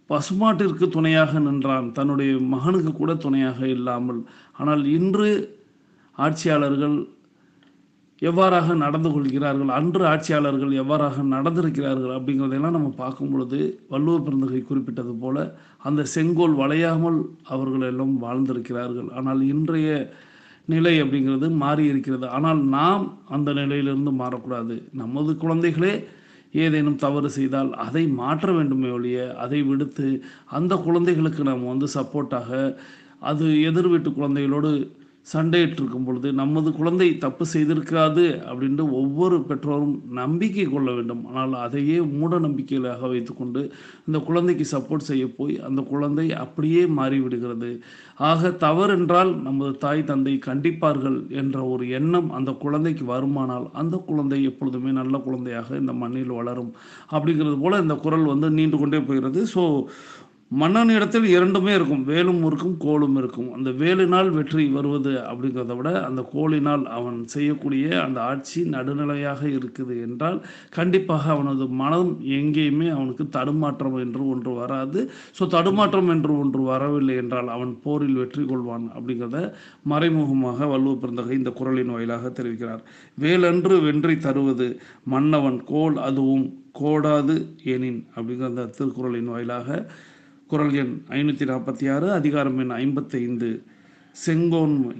பசுமாட்டிற்கு துணையாக நின்றான், தன்னுடைய மகனுக்கு கூட துணையாக இல்லாமல். ஆனால் இன்று ஆட்சியாளர்கள் எவ்வாறாக நடந்து கொள்கிறார்கள், அன்று ஆட்சியாளர்கள் எவ்வாறாக நடந்திருக்கிறார்கள் அப்படிங்கிறதையெல்லாம் நம்ம பார்க்கும் பொழுது வள்ளுவ பெருந்தகை குறிப்பிட்டது போல அந்த செங்கோல் வளையாமல் அவர்கள் எல்லாம் வாழ்ந்திருக்கிறார்கள். ஆனால் இன்றைய நிலை அப்படிங்கிறது மாறி இருக்கிறது. ஆனால் நாம் அந்த நிலையிலிருந்து மாறக்கூடாது. நமது குழந்தைகளே ஏதேனும் தவறு செய்தால் அதை மாற்ற வேண்டுமே ஒழிய அதை விடுத்து அந்த குழந்தைகளுக்கு நாம் சப்போர்ட்டாக அது எதிர் வீட்டு குழந்தைகளோடு சண்டையிட்டிருக்கும் பொழுது நமது குழந்தை தப்பு செய்திருக்காது அப்படின்ட்டு ஒவ்வொரு பெற்றோரும் நம்பிக்கை கொள்ள வேண்டும். ஆனால் அதையே மூட நம்பிக்கைகளாக வைத்துக்கொண்டு இந்த குழந்தைக்கு சப்போர்ட் செய்ய போய் அந்த குழந்தை அப்படியே மாறிவிடுகிறது. ஆக தவறென்றால் நமது தாய் தந்தை கண்டிப்பார்கள் என்ற ஒரு எண்ணம் அந்த குழந்தைக்கு வருமானால் அந்த குழந்தை எப்பொழுதுமே நல்ல குழந்தையாக இந்த மண்ணில் வளரும். அப்படிங்கிறது போல இந்த குறள் நீண்டு கொண்டே போகிறது. ஸோ மன்னனிடத்தில் இரண்டுமே இருக்கும், வேலும் இருக்கும் கோலும் இருக்கும். அந்த வேலினால் வெற்றி வருவது அப்படிங்கிறத விட அந்த கோலினால் அவன் செய்யக்கூடிய அந்த ஆட்சி நடுநிலையாக இருக்குது என்றால் கண்டிப்பாக அவனது மனம் எங்கேயுமே அவனுக்கு தடுமாற்றம் என்று ஒன்று வராது. ஸோ தடுமாற்றம் என்று ஒன்று வரவில்லை என்றால் அவன் போரில் வெற்றி கொள்வான் அப்படிங்கிறத மறைமுகமாக வள்ளுவ பெருந்தகை இந்த குறளின் வாயிலாக தெரிவிக்கிறார். வேலன்று வென்றி தருவது மன்னவன் கோல் அதுவும் கோடாது எனின் அப்படிங்கிற அந்த திருக்குறளின் வாயிலாக குறள் எண் 546 அதிகாரம் எண் 55 செங்கோன்மை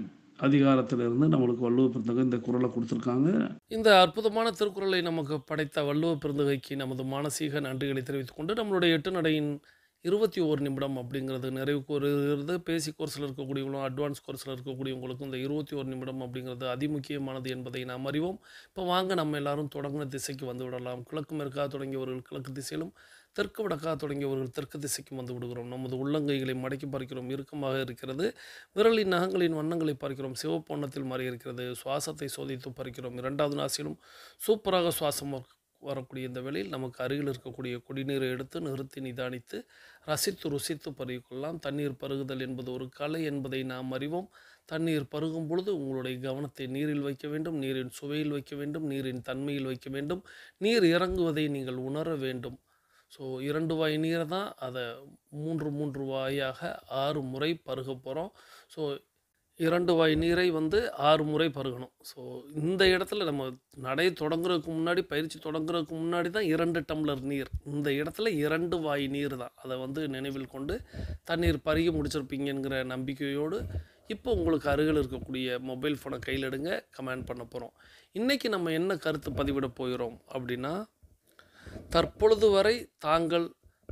அதிகாரத்திலிருந்து நம்மளுக்கு வள்ளுவ பெருந்தகை இந்த குறளை கொடுத்துருக்காங்க. இந்த அற்புதமான திருக்குறளை நமக்கு படைத்த வள்ளுவ பெருந்தகைக்கு நமது மானசீக நன்றிகளை தெரிவித்துக் கொண்டு நம்மளுடைய 8 நடையின் 21 நிமிடம் அப்படிங்கிறது நிறைவுக்கு வருகிறது. பேசிக் கோர்ஸில் இருக்கக்கூடியவங்களும் அட்வான்ஸ் கோர்ஸில் இருக்கக்கூடியவங்களுக்கும் இந்த 21 நிமிடம் அப்படிங்கிறது அதிமுக்கியமானது என்பதை நாம் அறிவோம். இப்போ வாங்க நம்ம எல்லாரும் தொடங்கின திசைக்கு வந்து விடலாம். கிழக்கு மேற்காக தொடங்கியவர்கள் கிழக்கு திசையிலும், தெற்கு வடக்காக தொடங்கியவர்கள் தெற்கு திசைக்கும் வந்து விடுகிறோம். நமது உள்ளங்கைகளை மடக்கி பார்க்கிறோம், இறுக்கமாக இருக்கிறது. விரலின் நகங்களின் வண்ணங்களை பார்க்கிறோம், சிவப்பு வண்ணத்தில் மாறி இருக்கிறது. சுவாசத்தை சோதித்து பார்க்கிறோம், 2வது நாசிலும் சூப்பராக சுவாசம் வரக்கூடிய இந்த வேளையில் நமக்கு அருகில் இருக்கக்கூடிய குடிநீரை எடுத்து நிறுத்தி நிதானித்து ரசித்து ருசித்து பருகிக்கொள்ளலாம். தண்ணீர் பருகுதல் என்பது ஒரு கலை என்பதை நாம் அறிவோம். தண்ணீர் பருகும் பொழுது உங்களுடைய கவனத்தை நீரில் வைக்க வேண்டும், நீரின் சுவையில் வைக்க வேண்டும், நீரின் தன்மையில் வைக்க வேண்டும். நீர் இறங்குவதை நீங்கள் உணர வேண்டும். ஸோ 2 வாய் நீரை தான் அதை 3 வாயாக 6 முறை பருக போகிறோம். ஸோ 2 வாய் நீரை 6 முறை பருகணும். ஸோ இந்த இடத்துல நம்ம நடை தொடங்குறதுக்கு முன்னாடி, பயிற்சி தொடங்குறதுக்கு முன்னாடி தான் 2 டம்ளர் நீர். இந்த இடத்துல 2 வாய் நீர் தான். அதை நினைவில் கொண்டு தண்ணீர் பருகி முடிச்சிருப்பீங்கிற நம்பிக்கையோடு இப்போ உங்களுக்கு அருகில் இருக்கக்கூடிய மொபைல் ஃபோனை கையில் எடுங்க, கமெண்ட் பண்ண போகிறோம். இன்றைக்கி நம்ம என்ன கருத்து பதிவிட போகிறோம் அப்படின்னா, தற்பொழுது வரை தாங்கள்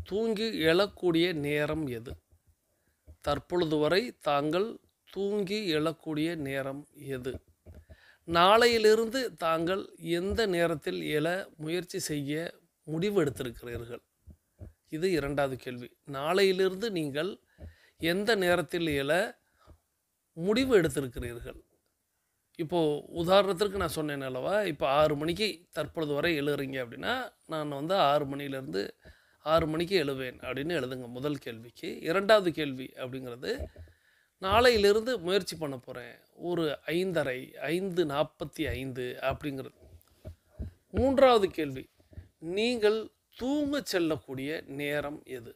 தூங்கி எழக்கூடிய நேரம் எது? தற்பொழுது வரை தாங்கள் தூங்கி எழக்கூடிய நேரம் எது? நாளையிலிருந்து தாங்கள் எந்த நேரத்தில் எழ முயற்சி செய்ய முடிவு எடுத்திருக்கிறீர்கள்? இது 2வது கேள்வி. நாளையிலிருந்து நீங்கள் எந்த நேரத்தில் எழ முடிவு எடுத்திருக்கிறீர்கள்? இப்போது உதாரணத்திற்கு நான் சொன்னேன் அல்லவா, இப்போ 6 மணிக்கு தற்பொழுது வரை எழுதுறீங்க அப்படின்னா நான் 6 மணிலேருந்து 6 மணிக்கு எழுவேன் அப்படின்னு எழுதுங்க முதல் கேள்விக்கு. 2வது கேள்வி அப்படிங்கிறது, நாளையிலிருந்து முயற்சி பண்ண போகிறேன் ஒரு 5:30 5:45 அப்படிங்கிறது. 3வது கேள்வி, நீங்கள் தூங்கச் செல்லக்கூடிய நேரம் எது?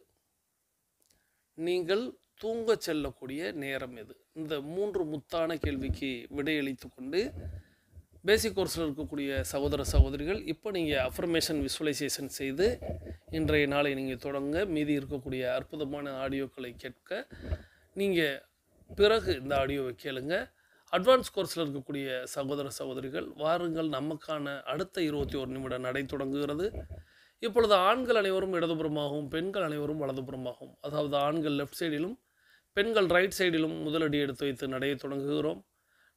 நீங்கள் தூங்கச் செல்லக்கூடிய நேரம் எது? இந்த 3 முத்தான கேள்விக்கு விடையளித்து கொண்டு பேசிக் கோர்ஸில் இருக்கக்கூடிய சகோதர சகோதரிகள், இப்போ நீங்கள் அஃபர்மேஷன் விசுவலைசேஷன் செய்து இன்றைய நாளை நீங்கள் தொடங்க. மீதி இருக்கக்கூடிய அற்புதமான ஆடியோக்களை கேட்க நீங்கள் பிறகு இந்த ஆடியோவை கேளுங்க. அட்வான்ஸ் கோர்ஸில் இருக்கக்கூடிய சகோதர சகோதரிகள், வாருங்கள், நமக்கான அடுத்த 21 நிமிட நடை தொடங்குகிறது. இப்பொழுது ஆண்கள் அனைவரும் இடதுபுறமாகவும் பெண்கள் அனைவரும் வலதுபுறமாகவும், அதாவது ஆண்கள் லெஃப்ட் சைடிலும் பெண்கள் ரைட் சைடிலும் முதலடி எடுத்து வைத்து நடையை தொடங்குகிறோம்.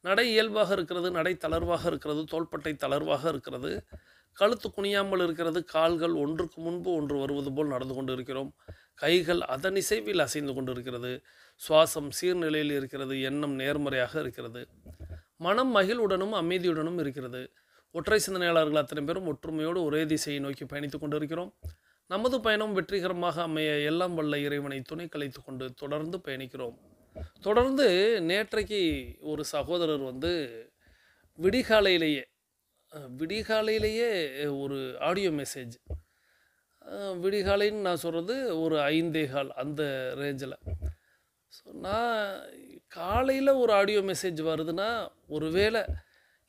நடை இயல்பாக இருக்கிறது, நடை தளர்வாக இருக்கிறது, தோள்பட்டை தளர்வாக இருக்கிறது, கழுத்து குனியாமல் இருக்கிறது, கால்கள் ஒன்றுக்கு முன்பு ஒன்று வருவது போல் நடந்து கொண்டு இருக்கிறோம், கைகள் அதன் இசைவில் அசைந்து கொண்டு இருக்கிறது, சுவாசம் சீர்நிலையில் இருக்கிறது, எண்ணம் நேர்மறையாக இருக்கிறது, மனம் மகிழ்வுடனும் அமைதியுடனும் இருக்கிறது. ஒற்றை சிந்தனையாளர்கள் அத்தனை பேரும் ஒற்றுமையோடு ஒரே திசையை நோக்கி பயணித்து கொண்டு இருக்கிறோம். நமது பயணம் வெற்றிகரமாக அமைய எல்லாம் வல்ல இறைவனை துணை கலைத்து கொண்டு தொடர்ந்து பயணிக்கிறோம். தொடர்ந்து நேற்றைக்கு ஒரு சகோதரர் விடிகாலையிலேயே ஒரு ஆடியோ மெசேஜ், விடிகாலைன்னு நான் சொல்கிறது ஒரு 5:15 அந்த ரேஞ்சில். ஸோ நான் காலையில் ஒரு ஆடியோ மெசேஜ் வருதுன்னா ஒருவேளை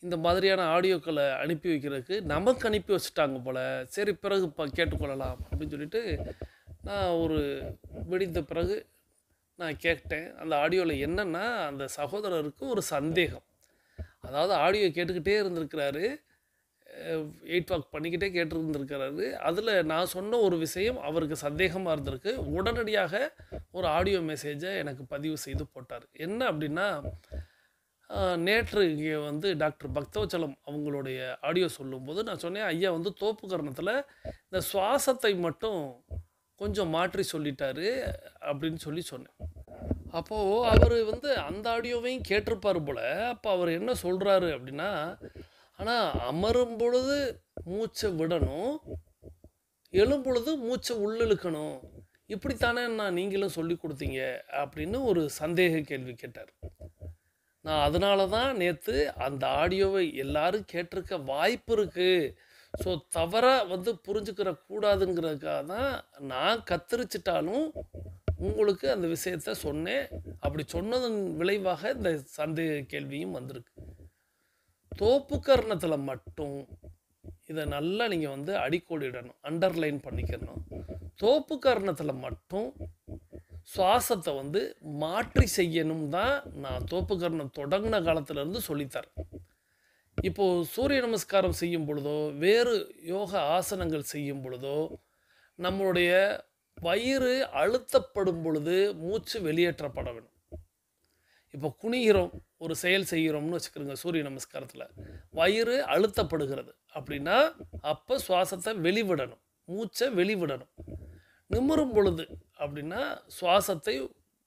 இந்த மாதிரியான ஆடியோக்களை அனுப்பி வைக்கிறதுக்கு நமக்கு அனுப்பி வச்சுட்டாங்க போல், சரி பிறகு கேட்டுக்கொள்ளலாம் அப்படின்னு சொல்லிட்டு நான் ஒரு விடிந்த பிறகு நான் கேட்டேன். அந்த ஆடியோவில் என்னென்னா, அந்த சகோதரருக்கு ஒரு சந்தேகம். அதாவது ஆடியோ கேட்டுக்கிட்டே இருந்திருக்கிறாரு, 8 வாக் பண்ணிக்கிட்டே கேட்டுருந்துருக்கிறாரு. அதில் நான் சொன்ன ஒரு விஷயம் அவருக்கு சந்தேகமாக இருந்திருக்கு. உடனடியாக ஒரு ஆடியோ மெசேஜை எனக்கு பதிவு செய்து போட்டார். என்ன அப்படின்னா, நேற்று இங்கே டாக்டர் பக்தவச்சலம் அவங்களுடைய ஆடியோ சொல்லும்போது நான் சொன்னேன், ஐயா தோப்பு கரணத்தில் இந்த சுவாசத்தை மட்டும் கொஞ்சம் மாற்றி சொல்லிட்டாரு அப்படின்னு சொன்னேன். அப்போது அவர் அந்த ஆடியோவையும் கேட்டிருப்பார் போல். அப்போ அவர் என்ன சொல்கிறாரு அப்படின்னா, ஆனால் அமரும் பொழுது மூச்சை விடணும், எழும் பொழுது மூச்சை உள்ளிழுக்கணும், இப்படித்தானே நீங்களும் சொல்லி கொடுத்தீங்க அப்படின்னு ஒரு சந்தேக கேள்வி கேட்டார். நான் அதனால தான் நேற்று அந்த ஆடியோவை எல்லாரும் கேட்டிருக்க வாய்ப்பு இருக்குது, ஸோ தவறாக புரிஞ்சுக்கிற கூடாதுங்கிறதுக்காக தான் நான் கத்தரிச்சிட்டாலும் உங்களுக்கு அந்த விஷயத்த சொன்னேன். அப்படி சொன்னதன் விளைவாக இந்த சந்தேக கேள்வியும் வந்திருக்கு. தோப்பு கர்ணத்தில் மட்டும் இதை நல்லா நீங்கள் அடிக்கோடிடணும், அண்டர்லைன் பண்ணிக்கணும். தோப்பு கர்ணத்தில் மட்டும் சுவாசத்தை மாற்றி செய்யணும் தான் நான் தோப்பு கர்ணம் தொடங்கின காலத்திலேருந்து சொல்லித்தரேன். இப்போது சூரிய நமஸ்காரம் செய்யும் பொழுதோ வேறு யோக ஆசனங்கள் செய்யும் பொழுதோ நம்மளுடைய வயிறு அழுத்தப்படும் பொழுது மூச்சு வெளியேற்றப்பட வேணும். இப்போ குனிகிறோம், ஒரு செயல் செய்கிறோம்னு வச்சுக்கிறோங்க, சூரிய நமஸ்காரத்தில் வயிறு அழுத்தப்படுகிறது அப்படின்னா அப்போ சுவாசத்தை வெளிவிடணும், மூச்சை வெளிவிடணும். நிமிரும் பொழுது அப்படின்னா சுவாசத்தை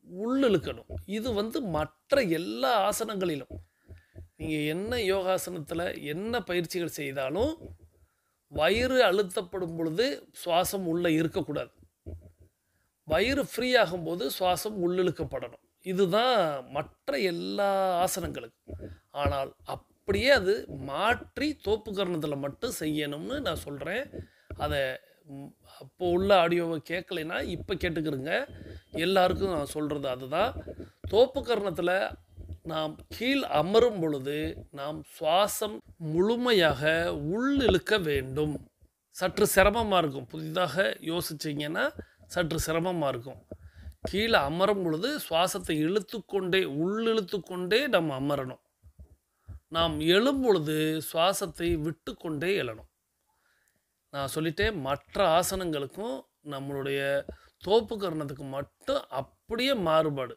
உள்ளிழுக்கணும். இது மற்ற எல்லா ஆசனங்களிலும் நீங்கள் என்ன யோகாசனத்தில் என்ன பயிற்சிகள் செய்தாலும் வயிறு அழுத்தப்படும் பொழுது சுவாசம் உள்ளே இருக்கக்கூடாது, வயிறு ஃப்ரீ ஆகும்போது சுவாசம் உள்ளிழுக்கப்படணும். இதுதான் மற்ற எல்லா ஆசனங்களுக்கும். ஆனால் அப்படியே அது மாற்றி தோப்பு கர்ணத்தில் மட்டும் செய்யணும்னு நான் சொல்கிறேன். அதை அப்போ உள்ள ஆடியோவை கேட்கலைன்னா இப்போ கேட்டுக்கிறங்க. எல்லாருக்கும் நான் சொல்கிறது அதுதான். தோப்பு கர்ணத்தில் நாம் கீழ் அமரும் பொழுது நாம் சுவாசம் முழுமையாக உள்ளிழுக்க வேண்டும். சற்று சிரமமாக இருக்கும், புதிதாக யோசிச்சிங்கன்னா சற்று சிரமமாக இருக்கும். கீழே அமரும் பொழுது சுவாசத்தை உள்ளிழுத்து கொண்டே நம்ம அமரணும். நாம் எழும் பொழுது சுவாசத்தை விட்டு கொண்டே எழணும். நான் சொல்லிட்டேன், மற்ற ஆசனங்களுக்கும் நம்மளுடைய தோப்பு கர்ணத்துக்கு மட்டும் அப்படியே மாறுபாடு.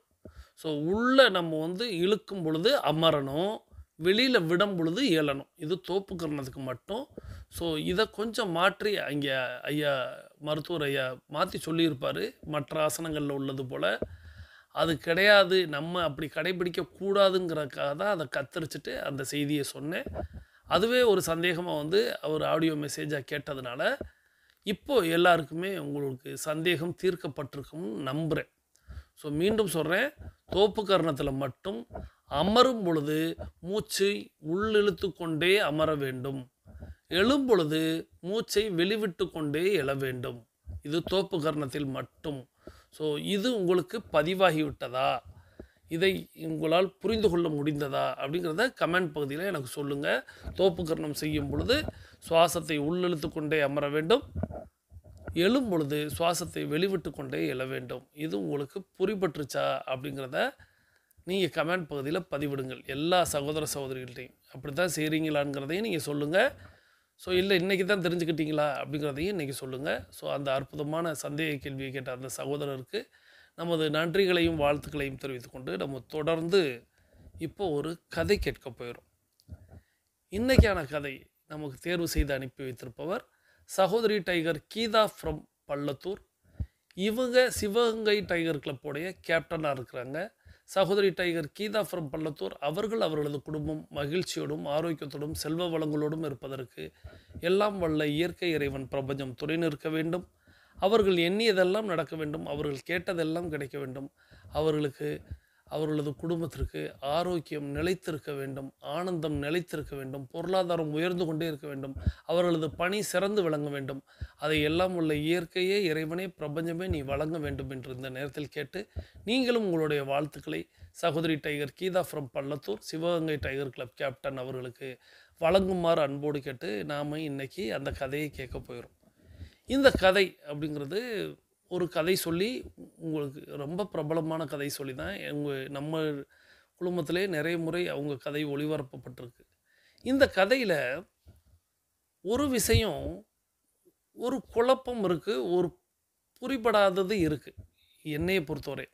ஸோ உள்ளே நம்ம இழுக்கும் பொழுது அமரணும், வெளியில் விடும் பொழுது எழணும். இது தோப்பு கர்ணத்துக்கு மட்டும். ஸோ இதை கொஞ்சம் மாற்றி அங்கே ஐயா மருத்துவர் ஐயா மாற்றி சொல்லியிருப்பார், மற்ற ஆசனங்களில் உள்ளது போல். அது கிடையாது, நம்ம அப்படி கடைபிடிக்கக்கூடாதுங்கிறதுக்காக தான் அதை கத்தரிச்சிட்டு அந்த செய்தியை சொன்னேன். அதுவே ஒரு சந்தேகமாக அவர் ஆடியோ மெசேஜாக கேட்டதுனால இப்போது எல்லாருக்குமே உங்களுக்கு சந்தேகம் தீர்க்கப்பட்டிருக்கும்னு நம்புகிறேன். ஸோ மீண்டும் சொல்கிறேன், தோப்பு கர்ணத்தில் மட்டும் அமரும் பொழுது மூச்சை உள்ளிழுத்து கொண்டே அமர வேண்டும். எழும்பொழுது மூச்சை வெளிவிட்டு கொண்டே எழ வேண்டும். இது தோப்பு கர்ணத்தில் மட்டும். ஸோ இது உங்களுக்கு பதிவாகிவிட்டதா, இதை உங்களால் புரிந்து கொள்ள முடிந்ததா அப்படிங்கிறத கமெண்ட் பகுதியில் எனக்கு சொல்லுங்கள். தோப்பு கர்ணம் செய்யும் பொழுது சுவாசத்தை உள்ளிழுத்து கொண்டே அமர வேண்டும், எழும் பொழுது சுவாசத்தை வெளிவிட்டு கொண்டே எழ வேண்டும். இது உங்களுக்கு புரிபட்டுருச்சா அப்படிங்கிறத நீங்கள் கமெண்ட் பகுதியில் பதிவிடுங்கள். எல்லா சகோதர சகோதரிகள்கிட்டையும் அப்படி தான் செய்கிறீங்களாங்கிறதையும் நீங்கள் சொல்லுங்கள். ஸோ இல்லை இன்றைக்கி தான் தெரிஞ்சுக்கிட்டீங்களா அப்படிங்கிறதையும் இன்றைக்கி சொல்லுங்கள். ஸோ அந்த அற்புதமான சந்தேக கேள்வியை கேட்ட அந்த சகோதரருக்கு நமது நன்றிகளையும் வாழ்த்துக்களையும் தெரிவித்துக்கொண்டு நம்ம தொடர்ந்து இப்போ ஒரு கதை கேட்க போயிடும். இன்றைக்கான கதை நமக்கு தேர்வு செய்து அனுப்பி வைத்திருப்பவர் சகோதரி டைகர் கீதா ஃப்ரம் பள்ளத்தூர். இவங்க சிவகங்கை டைகர் கிளப்போடைய கேப்டனாக இருக்கிறாங்க. சகோதரி டைகர் கீதா ஃப்ரம் பள்ளத்தூர் அவர்கள் அவர்களது குடும்பம் மகிழ்ச்சியோடும் ஆரோக்கியத்தோடும் செல்வ வளங்களோடும் இருப்பதற்கு எல்லாம் வல்ல இயற்கை இறைவன் பிரபஞ்சம் துணை நிற்க வேண்டும். அவர்கள் எண்ணியதெல்லாம் நடக்க வேண்டும், அவர்கள் கேட்டதெல்லாம் கிடைக்க வேண்டும், அவர்களுக்கு அவர்களது குடும்பத்திற்கு ஆரோக்கியம் நிலைத்திருக்க வேண்டும், ஆனந்தம் நிலைத்திருக்க வேண்டும், பொருளாதாரம் உயர்ந்து கொண்டே இருக்க வேண்டும், அவர்களது பணி சிறந்து விளங்க வேண்டும். அதை எல்லாம் உள்ள இயற்கையே இறைவனே பிரபஞ்சமே நீ வழங்க வேண்டும் என்று இந்த நேரத்தில் கேட்டு நீங்களும் உங்களுடைய வாழ்த்துக்களை சகோதரி tiger Geetha from Pallathur Sivaganga tiger club captain அவர்களுக்கு வழங்குமாறு அன்போடு கேட்டு நாம் இன்னைக்கு அந்த கதையை கேட்க போயிடும். இந்த கதை அப்படிங்கிறது ஒரு கதை சொல்லி, உங்களுக்கு ரொம்ப பிரபலமான கதை சொல்லி தான் நம்ம குழுமத்திலே நிறைய முறை அவங்க கதை ஒளிபரப்பப்பட்டிருக்கு. இந்த கதையில் ஒரு விஷயம், ஒரு குழப்பம் இருக்குது, ஒரு புரிபடாதது இருக்குது என்னையை பொறுத்தவரை.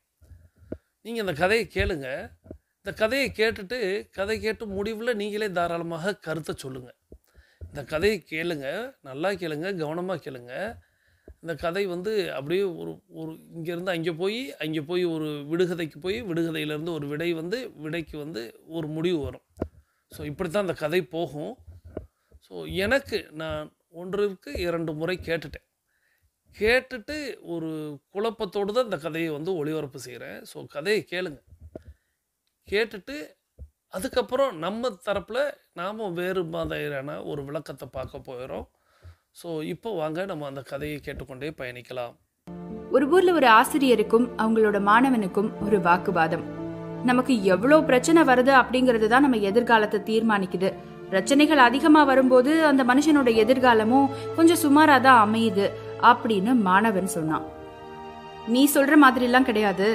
நீங்கள் இந்த கதையை கேளுங்க. இந்த கதையை கேட்டுட்டு கதை கேட்டு முடிவில் நீங்களே தாராளமாக கருத்தை சொல்லுங்கள். இந்த கதையை கேளுங்க, நல்லா கேளுங்க, கவனமாக கேளுங்க. இந்த கதை அப்படியே ஒரு இங்கேருந்து அங்கே போய் ஒரு விடுகதைக்கு போய் விடுகதையிலேருந்து ஒரு விடை விடைக்கு ஒரு முடிவு வரும். ஸோ இப்படி தான் அந்த கதை போகும். ஸோ எனக்கு நான் 1-2 முறை கேட்டுட்டு ஒரு குழப்பத்தோடு தான் இந்த கதையை ஒளிபரப்பு செய்கிறேன். ஸோ கதையை கேளுங்க. கேட்டுட்டு அதுக்கப்புறம் நம்ம தரப்பில் நாம் வேறு மாதிரியான ஒரு விளக்கத்தை பார்க்க போகிறோம். ஸோ இப்போ வாங்க நம்ம அந்த கதையை கேட்டுக்கொண்டே பயணிக்கலாம். ஒரு ஊர்ல ஒரு ஆசிரியருக்கும் அவங்களோட மாணவனுக்கும் ஒரு வாக்குவாதம். நமக்கு எவ்வளோ பிரச்சனை வருது அப்படிங்கிறது தான் நம்ம எதிர்காலத்தை தீர்மானிக்குது. பிரச்சனைகள் அதிகமா வரும்போது அந்த மனுஷனோட எதிர்காலமும் கொஞ்சம் சுமாரா தான் அமையுது அப்படின்னு மாணவன் சொன்னான். நீ சொல்ற மாதிரி எல்லாம் கிடையாது,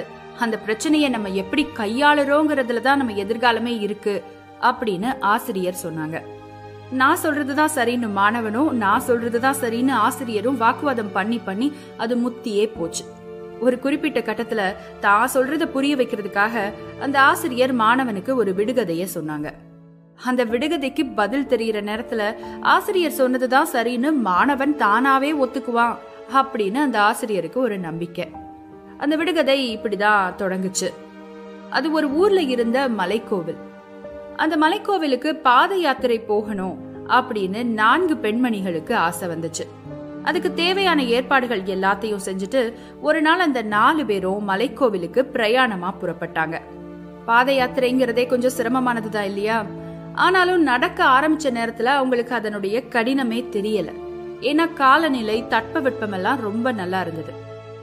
அந்த பிரச்சனையை நம்ம எப்படி கையாளுறோங்கிறதுல தான் நம்ம எதிர்காலமே இருக்கு அப்படின்னு ஆசிரியர் சொன்னாங்க. நான் சொல்றதுதான் சரின்னு மாணவனும், நான் சொல்றதுதான் சரின்னு ஆசிரியரும் வாக்குவாதம் பண்ணி அது முத்தியே போச்சு. ஒரு குறிப்பிட்ட கட்டத்துல தான் சொல்றத புரிய வைக்கிறதுக்காக அந்த ஆசிரியர் மாணவனுக்கு ஒரு விடுகதைய சொன்னாங்க. அந்த விடுகதைக்கு பதில் தெரிகிற நேரத்துல ஆசிரியர் சொன்னதுதான் சரின்னு மாணவன் தானாவே ஒத்துக்குவான் அப்படின்னு அந்த ஆசிரியருக்கு ஒரு நம்பிக்கை. அந்த விடுகதை இப்படிதான் தொடங்குச்சு. அது ஒரு ஊர்ல இருந்த மலைக்கோவில். அந்த மலைக்கோவிலுக்கு பாத யாத்திரை போகணும் அப்படின்னு 4 பெண்மணிகளுக்கு ஆசை வந்துச்சு. அதுக்கு தேவையான ஏற்பாடுகள் எல்லாத்தையும் செஞ்சுட்டு ஒரு நாள் அந்த 4 பேரும் மலைக்கோவிலுக்கு பிரயாணமா புறப்பட்டாங்க. பாத யாத்திரைங்கிறதே கொஞ்சம் சிரமமானதுதான் இல்லையா? ஆனாலும் நடக்க ஆரம்பிச்ச நேரத்துல அவங்களுக்கு அதனுடைய கடினமே தெரியல. ஏன்னா காலநிலை தட்பவெப்பம் எல்லாம் ரொம்ப நல்லா இருந்தது.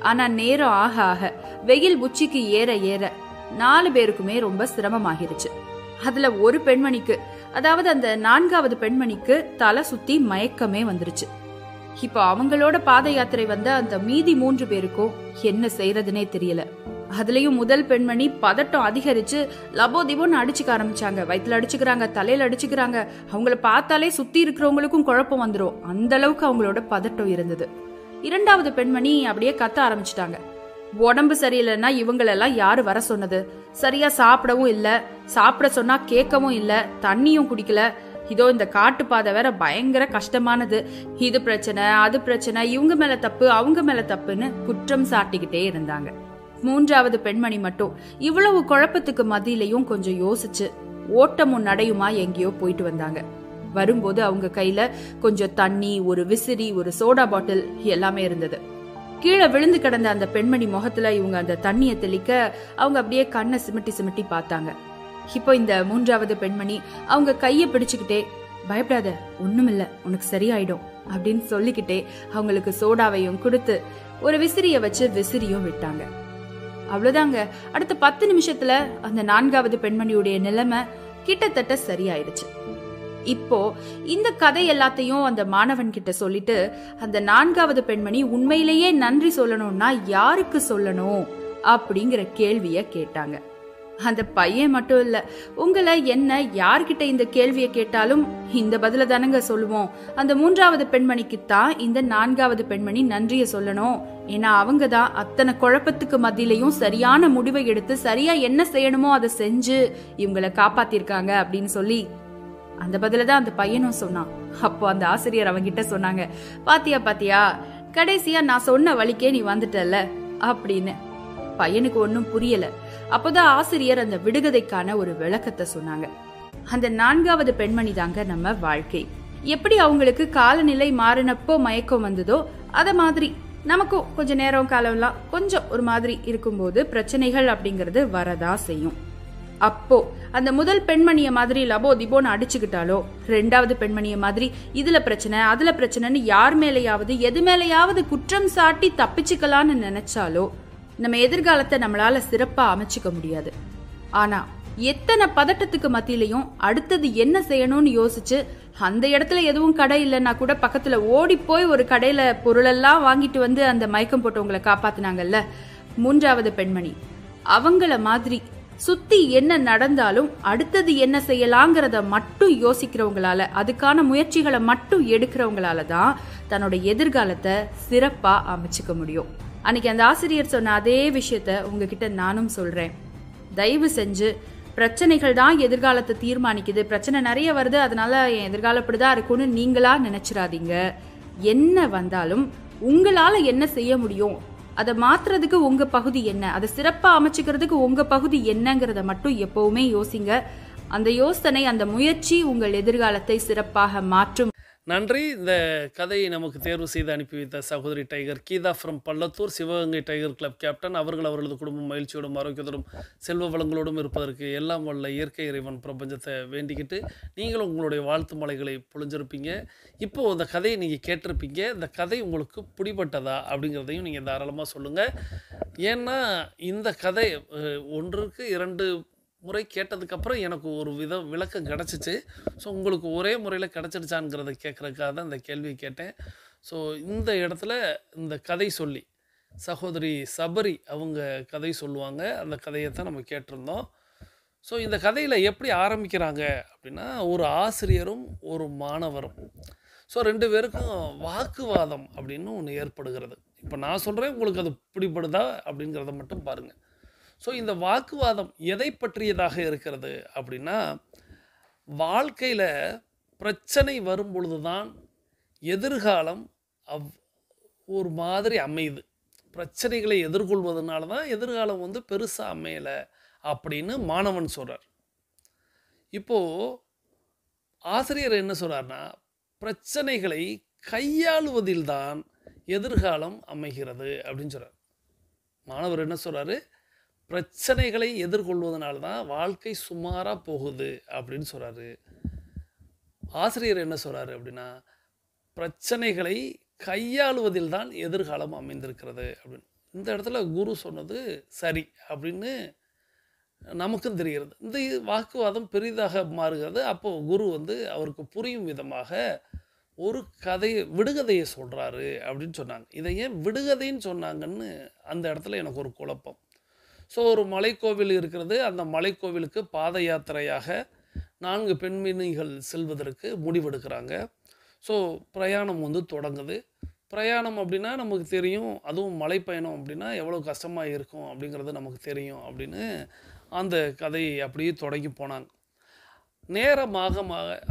ஆனா நேரம் ஆக ஆக வெயில் உச்சிக்கு ஏற 4 பேருக்குமே ரொம்ப சிரமமாகிருச்சு. அதுல ஒரு பெண்மணிக்கு, அதாவது அந்த 4வது பெண்மணிக்கு தலை சுத்தி மயக்கமே வந்துருச்சு. இப்போ அவங்களோட பாத யாத்திரை அந்த மீதி 3 பேருக்கும் என்ன செய்யறதுனே தெரியல. அதுலயும் முதல் பெண்மணி பதட்டம் அதிகரிச்சு லபோதிபோன்னு அடிச்சுக்க ஆரம்பிச்சாங்க. வயிற்றுல அடிச்சுக்கிறாங்க, தலையில அடிச்சுக்கிறாங்க. அவங்கள பார்த்தாலே சுத்தி இருக்கிறவங்களுக்கும் குழப்பம் வந்துடும், அந்த அளவுக்கு அவங்களோட பதட்டம் இருந்தது. 2வது பெண்மணி அப்படியே கத்த ஆரம்பிச்சுட்டாங்க. உடம்பு சரியில்லைன்னா இவங்களெல்லாம் யாரு வர சொன்னது? சரியா சாப்பிடவும் இல்ல, சாப்பிட சொன்னா கேட்கவும் இல்ல, தண்ணியும் குடிக்கல. இதோ இந்த காட்டுப்பாதை வேற பயங்கர கஷ்டமானது. இது பிரச்சனை, அது பிரச்சனை, இவங்க மேல தப்பு, அவங்க மேல தப்புன்னு குற்றம் சாட்டிக்கிட்டே இருந்தாங்க. 3வது பெண்மணி மட்டும் இவ்வளவு குழப்பத்துக்கு மத்தியிலையும் கொஞ்சம் யோசிச்சு ஓட்டமும் நடையுமா எங்கேயோ போயிட்டு வந்தாங்க. வரும்போது அவங்க கையில கொஞ்சம் தண்ணி, ஒரு விசிறி, ஒரு சோடா பாட்டில் எல்லாமே இருந்தது. கீழே விழுந்து கிடந்த அந்த பெண்மணி முகத்துல இவங்க அந்த தண்ணியை தெளிக்க அவங்க அப்படியே கண்ணை சிமிட்டி பார்த்தாங்க. இப்போ இந்த 3வது பெண்மணி அவங்க கையை பிடிச்சுக்கிட்டே, பயப்படாத, ஒண்ணுமில்ல, உனக்கு சரியாயிடும் அப்படின்னு சொல்லிக்கிட்டே அவங்களுக்கு சோடாவையும் கொடுத்து ஒரு விசிறிய வச்சு விசிறியும் விட்டாங்க. அவ்வளவுதாங்க. அடுத்த 10 நிமிஷத்துல அந்த 4வது பெண்மணியுடைய நிலைமை கிட்டத்தட்ட சரியாயிடுச்சு. இப்போ இந்த கதை எல்லாத்தையும் அந்த மாணவன் கிட்ட சொல்லிட்டு அந்த 4வது பெண்மணி உண்மையிலேயே நன்றி சொல்லணும்னா யாருக்கு சொல்லணும் அப்படிங்கிற கேள்விய கேட்டாங்க. அந்த பையன் மட்டும் இல்ல, உங்களை என்ன யார்கிட்ட இந்த கேள்வியை கேட்டாலும் இந்த பதில தானங்க சொல்லுவோம். அந்த 3வது பெண்மணிக்குத்தான் இந்த 4வது பெண்மணி நன்றிய சொல்லணும். ஏன்னா அவங்க தான் அத்தனை குழப்பத்துக்கு மத்தியிலையும் சரியான முடிவை எடுத்து சரியா என்ன செய்யணுமோ அதை செஞ்சு இவங்களை காப்பாத்திருக்காங்க அப்படின்னு சொல்லி அந்த பதில தான் அந்த பையனும் சொன்னான். அப்போ அந்த ஆசிரியர் அவங்கிட்ட சொன்னாங்க, பாத்தியா கடைசியா நான் சொன்ன வழிக்கே நீ வந்துட்டல அப்படின்னு. பையனுக்கு ஒன்னும் புரியல. அப்போதான் ஆசிரியர் அந்த விடுகதைக்கான ஒரு விளக்கத்தை சொன்னாங்க. அந்த 4வது பெண்மணி தாங்க நம்ம வாழ்க்கை. எப்படி அவங்களுக்கு காலநிலை மாறினப்போ மயக்கம் வந்ததோ அத மாதிரி நமக்கும் கொஞ்ச நேரம் காலம்லாம் கொஞ்சம் ஒரு மாதிரி இருக்கும்போது பிரச்சனைகள் அப்படிங்கறது வரதா செய்யும். அப்போ அந்த முதல் பெண்மணிய மாதிரி லபோ திபோன்னு அடிச்சுக்கிட்டாலோ, 2வது பெண்மணிய மாதிரி இதுல பிரச்சனை அதுல பிரச்சனைன்னு யார் மேலேயாவது எது மேலேயாவது குற்றம் சாட்டி தப்பிச்சுக்கலான்னு நினைச்சாலோ நம்ம எதிர்காலத்தை நம்மளால சிறப்பா அமைச்சுக்க முடியாது. ஆனா எத்தனை பதட்டத்துக்கு மத்தியிலையும் அடுத்தது என்ன செய்யணும்னு யோசிச்சு அந்த இடத்துல எதுவும் கடை இல்லைன்னா கூட பக்கத்துல ஓடி போய் ஒரு கடையில பொருளெல்லாம் வாங்கிட்டு வந்து அந்த மயக்கம் போட்டவங்களை காப்பாத்தினாங்கல்ல 3வது பெண்மணி, அவங்கள மாதிரி சுத்தி என்ன நடந்தாலும் அடுத்தது என்ன செய்யலாங்கிறத மட்டும் யோசிக்கிறவங்களால, அதுக்கான முயற்சிகளை மட்டும் எடுக்கிறவங்களால தான் தன்னோட எதிர்காலத்தை சிறப்பா அமைச்சுக்க முடியும். அன்னைக்கு அந்த ஆசிரியர் சொன்ன அதே விஷயத்த உங்ககிட்ட நானும் சொல்றேன். தயவு செஞ்சு பிரச்சனைகள் தான் எதிர்காலத்தை தீர்மானிக்குது, பிரச்சனை நிறைய வருது அதனால என் எதிர்காலம் இப்படிதான் இருக்கும்னு நீங்களா நினைச்சிடாதீங்க. என்ன வந்தாலும் உங்களால என்ன செய்ய முடியும், அதை மாத்துறதுக்கு உங்க பகுதி என்ன, அதை சிறப்பா அமைச்சுக்கிறதுக்கு உங்க பகுதி என்னங்கிறத மட்டும் எப்பவுமே யோசிங்க. அந்த யோசனை, அந்த முயற்சி உங்கள் எதிர்காலத்தை சிறப்பாக மாற்றும். நன்றி. இந்த கதையை நமக்கு தேர்வு செய்து அனுப்பி வைத்த சகோதரி tiger Geetha from Pallathur, Sivaganga tiger club captain. அவர்களது குடும்பம் மகிழ்ச்சியோடும் ஆரோக்கியத்தோடும் செல்வ வளங்களோடும் இருப்பதற்கு எல்லாம் வல்ல இயற்கை இறைவன் பிரபஞ்சத்தை வேண்டிக்கிட்டு நீங்களும் உங்களுடைய வாழ்த்து மலைகளை பொழிஞ்சிருப்பீங்க. இப்போது இந்த கதையை நீங்கள் கேட்டிருப்பீங்க. இந்த கதை உங்களுக்கு பிடிபட்டதா அப்படிங்கிறதையும் நீங்கள் தாராளமாக சொல்லுங்கள். ஏன்னா இந்த கதை ஒன்றுக்கு 2 முறை கேட்டதுக்கப்புறம் எனக்கு ஒரு விளக்கம் கிடச்சிச்சு. ஸோ உங்களுக்கு ஒரே முறையில் கிடச்சிடுச்சான்ங்கிறத கேட்குறதுக்காக தான் இந்த கேள்வியை கேட்டேன். ஸோ இந்த இடத்துல இந்த கதை சொல்லி சகோதரி சபரி அவங்க கதை சொல்லுவாங்க. அந்த கதையை தான் நம்ம கேட்டிருந்தோம். ஸோ இந்த கதையில் எப்படி ஆரம்பிக்கிறாங்க அப்படின்னா, ஒரு ஆசிரியரும் ஒரு மாணவரும், ஸோ 2 பேருக்கும் வாக்குவாதம் அப்படின்னு ஒன்று ஏற்படுகிறது. இப்போ நான் சொல்கிறேன், உங்களுக்கு அது பிடிப்படுதா அப்படிங்கிறத மட்டும் பாருங்கள். ஸோ இந்த வாக்குவாதம் எதை பற்றியதாக இருக்கிறது அப்படின்னா, வாழ்க்கையில் பிரச்சனை வரும் பொழுது தான் எதிர்காலம் ஒரு மாதிரி அமையுது. பிரச்சனைகளை எதிர்கொள்வதனால தான் எதிர்காலம் பெருசாக அமையலை அப்படின்னு மாணவன் சொல்கிறார். இப்போது ஆசிரியர் என்ன சொல்கிறார்னா, பிரச்சனைகளை கையாளுவதில் தான் எதிர்காலம் அமைகிறது அப்படின்னு சொல்கிறார். மாணவர் என்ன சொல்கிறாரு, பிரச்சனைகளை எதிர்கொள்வதனால தான் வாழ்க்கை சுமாராக போகுது அப்படின்னு சொல்கிறாரு. ஆசிரியர் என்ன சொல்கிறாரு அப்படின்னா, பிரச்சனைகளை கையாளுவதில் தான் எதிர்காலம் அமைந்திருக்கிறது அப்படின்னு. இந்த இடத்துல குரு சொன்னது சரி அப்படின்னு நமக்கும் தெரிகிறது. இந்த வாக்குவாதம் பெரிதாக மாறுகிறது. அப்போது குரு அவருக்கு புரியும் விதமாக ஒரு விடுகதையை சொல்கிறாரு அப்படின்னு சொன்னாங்க. இதை ஏன் விடுகதைன்னு சொன்னாங்கன்னு அந்த இடத்துல எனக்கு ஒரு குழப்பம். ஸோ ஒரு மலைக்கோவில் இருக்கிறது. அந்த மலைக்கோவிலுக்கு பாத யாத்திரையாக 4 பெண்மணிகள் செல்வதற்கு முடிவெடுக்கிறாங்க. ஸோ பிரயாணம் தொடங்குது. பிரயாணம் அப்படின்னா நமக்கு தெரியும், அதுவும் மலைப்பயணம் அப்படின்னா எவ்வளோ கஷ்டமாக இருக்கும் அப்படிங்கிறது நமக்கு தெரியும் அப்படின்னு அந்த கதையை அப்படியே தொடங்கி போனாங்க. நேரமாக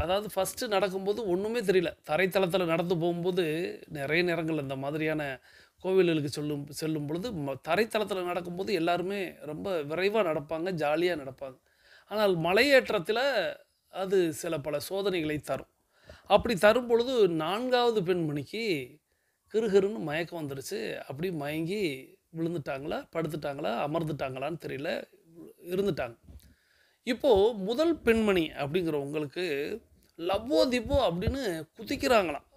அதாவது ஃபஸ்ட்டு நடக்கும்போது ஒன்றுமே தெரியல. தரைத்தளத்தில் நடந்து போகும்போது நிறைய நேரங்கள் இந்த மாதிரியான கோவில்களுக்கு செல்லும் பொழுது தரைத்தளத்தில் நடக்கும்போது எல்லாருமே ரொம்ப விரைவாக நடப்பாங்க, ஜாலியாக நடப்பாங்க. ஆனால் மலையேற்றத்தில் அது பல சோதனைகளை தரும். அப்படி தரும் பொழுது 4வது பெண்மணிக்கு கிறுகிறுன்னு மயக்கம் வந்துருச்சு. அப்படி மயங்கி விழுந்துட்டாங்களா, படுத்துட்டாங்களா, அமர்ந்துட்டாங்களான்னு தெரியல, இருந்துட்டாங்க. இப்போது முதல் பெண்மணி அப்படிங்கிறவங்களுக்கு லவ்வோ திப்போ அப்படின்னு குதிக்கிறாங்களாம்,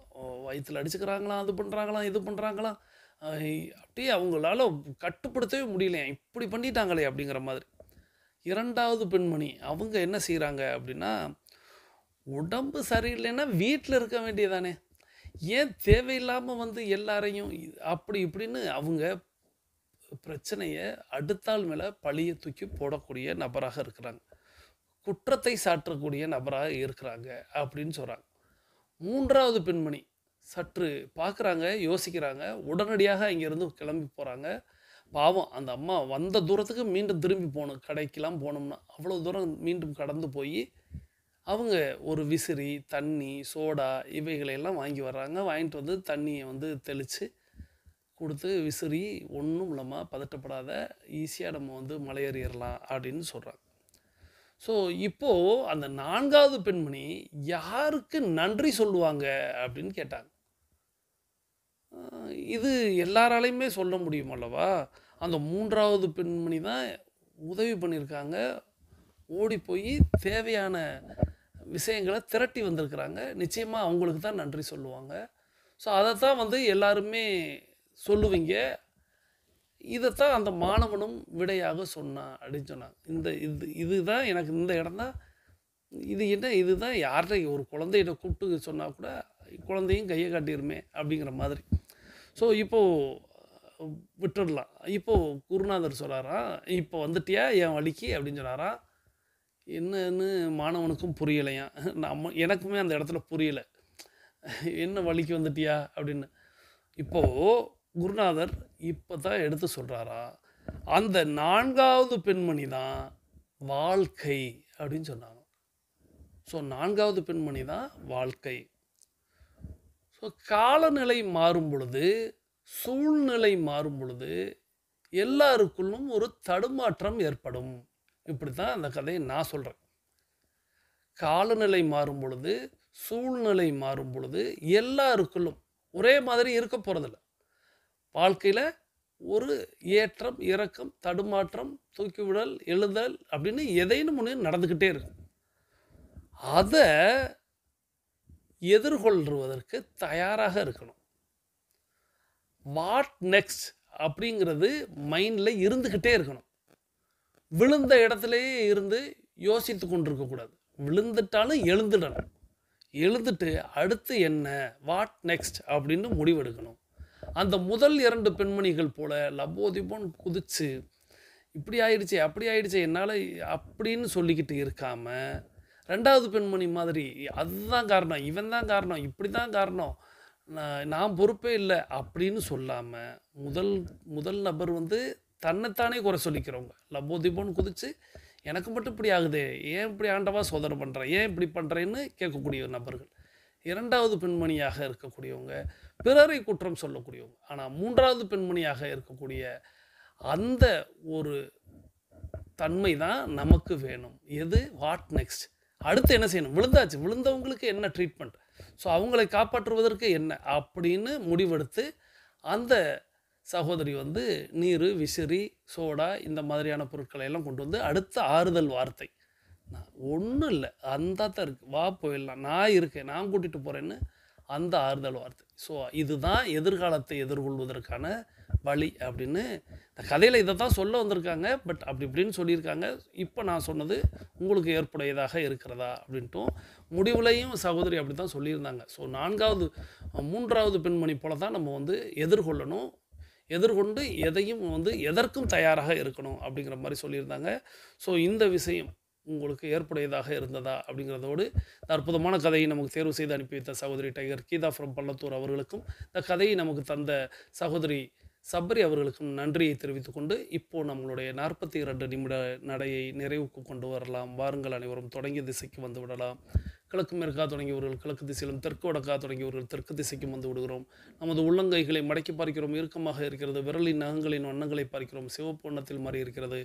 வயிற்றில் அடிச்சுக்கிறாங்களாம், அது பண்ணுறாங்களாம், இது பண்ணுறாங்களாம். அப்படியே அவங்களால கட்டுப்படுத்தவே முடியலையா, இப்படி பண்ணிட்டாங்களே அப்படிங்கிற மாதிரி. இரண்டாவது பெண்மணி அவங்க என்ன செய்கிறாங்க அப்படின்னா, உடம்பு சரியில்லைன்னா வீட்டில் இருக்க வேண்டியதானே, ஏன் தேவையில்லாமல் வந்து எல்லாரையும் அப்படி இப்படின்னு அவங்க பிரச்சனையை அடுத்தாள் மேலே பழியை தூக்கி போடக்கூடிய நபராக இருக்கிறாங்க, குற்றத்தை சாற்றக்கூடிய நபராக இருக்கிறாங்க அப்படின்னு சொல்கிறாங்க. மூன்றாவது பெண்மணி சற்று பார்க்குறாங்க, யோசிக்கிறாங்க, உடனடியாக இங்கேருந்து கிளம்பி போகிறாங்க. பாவம் அந்த அம்மா வந்த தூரத்துக்கு மீண்டும் திரும்பி போகணும், கடைக்கெல்லாம் போனோம்னா அவ்வளோ தூரம் மீண்டும் கடந்து போய் அவங்க ஒரு விசிறி, தண்ணி, சோடா இவைகளையெல்லாம் வாங்கி வர்றாங்க. வாங்கிட்டு வந்து தண்ணியை வந்து தெளித்து கொடுத்து, விசிறி ஒன்றும் இல்லாமல் பதட்டப்படாத, ஈஸியாக நம்ம வந்து மலையேறிடலாம் அப்படின்னு சொல்கிறாங்க. ஸோ இப்போது அந்த நான்காவது பெண்மணி யாருக்கு நன்றி சொல்லுவாங்க அப்படின்னு கேட்டாங்க. இது எல்லாராலையுமே சொல்ல முடியும் அல்லவா? அந்த மூன்றாவது பெண்மணி தான் உதவி பண்ணியிருக்காங்க, ஓடி போய் தேவையான விஷயங்களை திரட்டி வந்திருக்கிறாங்க. நிச்சயமாக அவங்களுக்கு தான் நன்றி சொல்லுவாங்க. ஸோ அதைத்தான் வந்து எல்லாருமே சொல்லுவீங்க. இதைத்தான் அந்த மாணவனும் விடையாக சொன்னான் அப்படின்னு சொன்னாங்க. இதுதான் எனக்கு இந்த இடம் தான், இது என்ன, இதுதான் யார்கிட்ட ஒரு குழந்தையிட கூப்பிட்டு சொன்னால் கூட குழந்தையும் கையை காட்டிடுமே அப்படிங்கிற மாதிரி. ஸோ இப்போது விட்டுடலாம். இப்போது குருநாதர் சொல்கிறாராம், இப்போ வந்துட்டியா என் வழிக்கு அப்படின்னு சொன்னாராம். என்னன்னு மாணவனுக்கும் புரியலையாம், எனக்குமே அந்த இடத்துல புரியலை, என்ன வழிக்கு வந்துட்டியா அப்படின்னு. இப்போது குருநாதர் இப்போ தான் எடுத்து சொல்கிறாரா, அந்த நான்காவது பெண்மணி தான் வாழ்க்கை அப்படின்னு சொன்னாங்க. ஸோ நான்காவது பெண்மணி தான் வாழ்க்கை. ஸோ காலநிலை மாறும் பொழுது, சூழ்நிலை மாறும் பொழுது எல்லாருக்குள்ளும் ஒரு தடுமாற்றம் ஏற்படும். இப்படி தான் அந்த கதையை நான் சொல்கிறேன். காலநிலை மாறும் பொழுது, சூழ்நிலை மாறும் பொழுது எல்லாருக்குள்ளும் ஒரே மாதிரி இருக்க போகிறதில்ல. வாழ்க்கையில் ஒரு ஏற்றம், இறக்கம், தடுமாற்றம், தூக்கிவிடல், எழுதல் அப்படின்னு எதையும் ஒன்று நடந்துக்கிட்டே இருக்கும். அதை எதிர்கொள்வதற்கு தயாராக இருக்கணும். வாட் நெக்ஸ்ட் அப்படிங்கிறது மைண்டில் இருந்துக்கிட்டே இருக்கணும். விழுந்த இடத்துலையே இருந்து யோசித்து கொண்டிருக்கக்கூடாது. விழுந்துட்டாலும் எழுந்துடணும். எழுந்துட்டு அடுத்து என்ன, வாட் நெக்ஸ்ட் அப்படின்னு முடிவெடுக்கணும். அந்த முதல் 2 பெண்மணிகள் போல லப்போதிபோன் குதிச்சு இப்படி ஆயிடுச்சு, அப்படி ஆயிடுச்சு, என்னால் அப்படின்னு சொல்லிக்கிட்டு இருக்காமல், ரெண்டாவது பெண்மணி மாதிரி அதுதான் காரணம், இவன் தான் காரணம், இப்படி தான் காரணம், நான் பொறுப்பே இல்லை அப்படின்னு சொல்லாமல், முதல் நபர் வந்து தன்னைத்தானே குறை சொல்லிக்கிறவங்க. லப்போதிபோன் குதிச்சு எனக்கு மட்டும் இப்படி ஆகுது, ஏன் இப்படி ஆண்டவா சோதனை பண்ணுறேன், ஏன் இப்படி பண்ணுறேன்னு கேட்கக்கூடிய நபர்கள். இரண்டாவது பெண்மணியாக இருக்கக்கூடியவங்க பிறரை குற்றம் சொல்லக்கூடியவங்க. ஆனால் மூன்றாவது பெண்மணியாக இருக்கக்கூடிய அந்த ஒரு தன்மை தான் நமக்கு வேணும். எது, வாட் நெக்ஸ்ட், அடுத்து என்ன செய்யணும், விழுந்தாச்சு, விழுந்தவங்களுக்கு என்ன ட்ரீட்மெண்ட், ஸோ அவங்களை காப்பாற்றுவதற்கு என்ன அப்படின்னு முடிவெடுத்து அந்த சகோதரி வந்து நீர், விசிறி, சோடா இந்த மாதிரியான பொருட்களை எல்லாம் கொண்டு வந்து அடுத்த ஆறுதல் வார்த்தை, ஒன்றும் இல்லை அந்த தான் இருக்குது, வா போயிடலாம், நான் இருக்கேன், நான் கூட்டிகிட்டு போகிறேன்னு அந்த ஆறுதல் வார்த்தை. ஸோ இதுதான் எதிர்காலத்தை எதிர்கொள்வதற்கான வழி அப்படின்னு இந்த கதையில் இதை தான் சொல்ல வந்திருக்காங்க. பட் அப்படி இப்படின்னு சொல்லியிருக்காங்க. இப்போ நான் சொன்னது உங்களுக்கு ஏற்புடையதாக இருக்கிறதா அப்படின்ட்டும் முடிவுலையும் சகோதரி அப்படி தான் சொல்லியிருந்தாங்க. ஸோ மூன்றாவது பெண்மணி போல தான் நம்ம வந்து எதிர்கொள்ளணும், எதிர்கொண்டு எதையும் வந்து எதற்கும் தயாராக இருக்கணும் அப்படிங்கிற மாதிரி சொல்லியிருந்தாங்க. ஸோ இந்த விஷயம் உங்களுக்கு ஏற்புடையதாக இருந்ததா அப்படிங்கிறதோடு இந்த அற்புதமான கதையை நமக்கு தேர்வு செய்து அனுப்பி வைத்த சகோதரி டைகர் கீதா ஃப்ரம் பள்ளத்தூர் அவர்களுக்கும், இந்த கதையை நமக்கு தந்த சகோதரி சபரி அவர்களுக்கும் நன்றியை தெரிவித்துக் கொண்டு, இப்போது நம்மளுடைய 42 நிமிட நடையை நிறைவுக்கு கொண்டு வரலாம். வாருங்கள், அனைவரும் தொடங்கிய திசைக்கு வந்து விடலாம். கிழக்கு மேற்கா தொடங்கியவர்கள் கிழக்கு திசையிலும், தெற்கு வடக்கா தொடங்கியவர்கள் தெற்கு திசைக்கும் வந்து விடுகிறோம். நமது உள்ளங்கைகளை மடக்கி பார்க்கிறோம், இறுக்கமாக இருக்கிறது. விரலின் நகங்களின் வண்ணங்களை பார்க்கிறோம், சிவப்பு வண்ணத்தில் மாறி இருக்கிறது.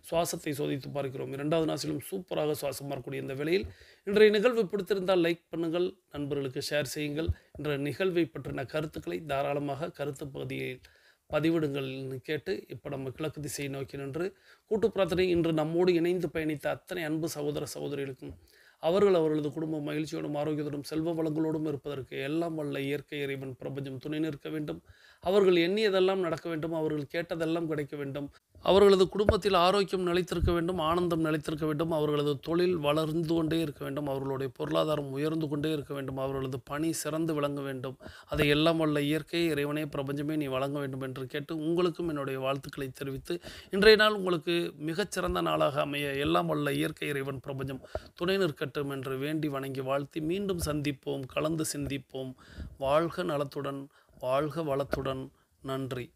சுவாசத்தை சோதித்து பார்க்கிறோம். 2வது நாசிலும் சூப்பராக சுவாசம் பார்க்கக்கூடிய இந்த வேளையில் இன்றைய நிகழ்வு பிடித்திருந்தால் லைக் பண்ணுங்கள், நண்பர்களுக்கு ஷேர் செய்யுங்கள். இன்றைய நிகழ்வை பற்றின கருத்துக்களை தாராளமாக கருத்து பகுதியில் பதிவிடுங்கள்னு கேட்டு, இப்போ நம்ம கிழக்கு திசையை நோக்கி நின்று கூட்டு பிரார்த்தனை இன்று நம்மோடு இணைந்து பயணித்த அத்தனை அன்பு சகோதர சகோதரிகளுக்கும் அவர்கள் அவர்களது குடும்பம் மகிழ்ச்சியோடும் ஆரோக்கியத்தோடும் செல்வ வளங்களோடும் இருப்பதற்கு எல்லாம் வல்ல இயற்கை இறைவன் பிரபஞ்சம் துணை நிற்க வேண்டும். அவர்கள் எண்ணியதெல்லாம் நடக்க வேண்டும். அவர்கள் கேட்டதெல்லாம் கிடைக்க வேண்டும். அவர்களது குடும்பத்தில் ஆரோக்கியம் நிலைத்திருக்க வேண்டும், ஆனந்தம் நிலைத்திருக்க வேண்டும். அவர்களது தொழில் வளர்ந்து கொண்டே இருக்க வேண்டும். அவர்களுடைய பொருளாதாரம் உயர்ந்து கொண்டே இருக்க வேண்டும். அவர்களது பணி சிறந்து விளங்க வேண்டும். அதை எல்லாம் வல்ல இயற்கை இறைவனே பிரபஞ்சமே நீ வழங்க வேண்டும் என்று கேட்டு உங்களுக்கும் என்னுடைய வாழ்த்துக்களை தெரிவித்து, இன்றைய நாள் உங்களுக்கு மிகச்சிறந்த நாளாக அமைய எல்லாம் வல்ல இயற்கை இறைவன் பிரபஞ்சம் துணை நிற்கட்டும் என்று வேண்டி வணங்கி வாழ்த்தி மீண்டும் சந்திப்போம், கலந்து சிந்திப்போம். வாழ்க நலத்துடன், வாழ்க வளத்துடன். நன்றி.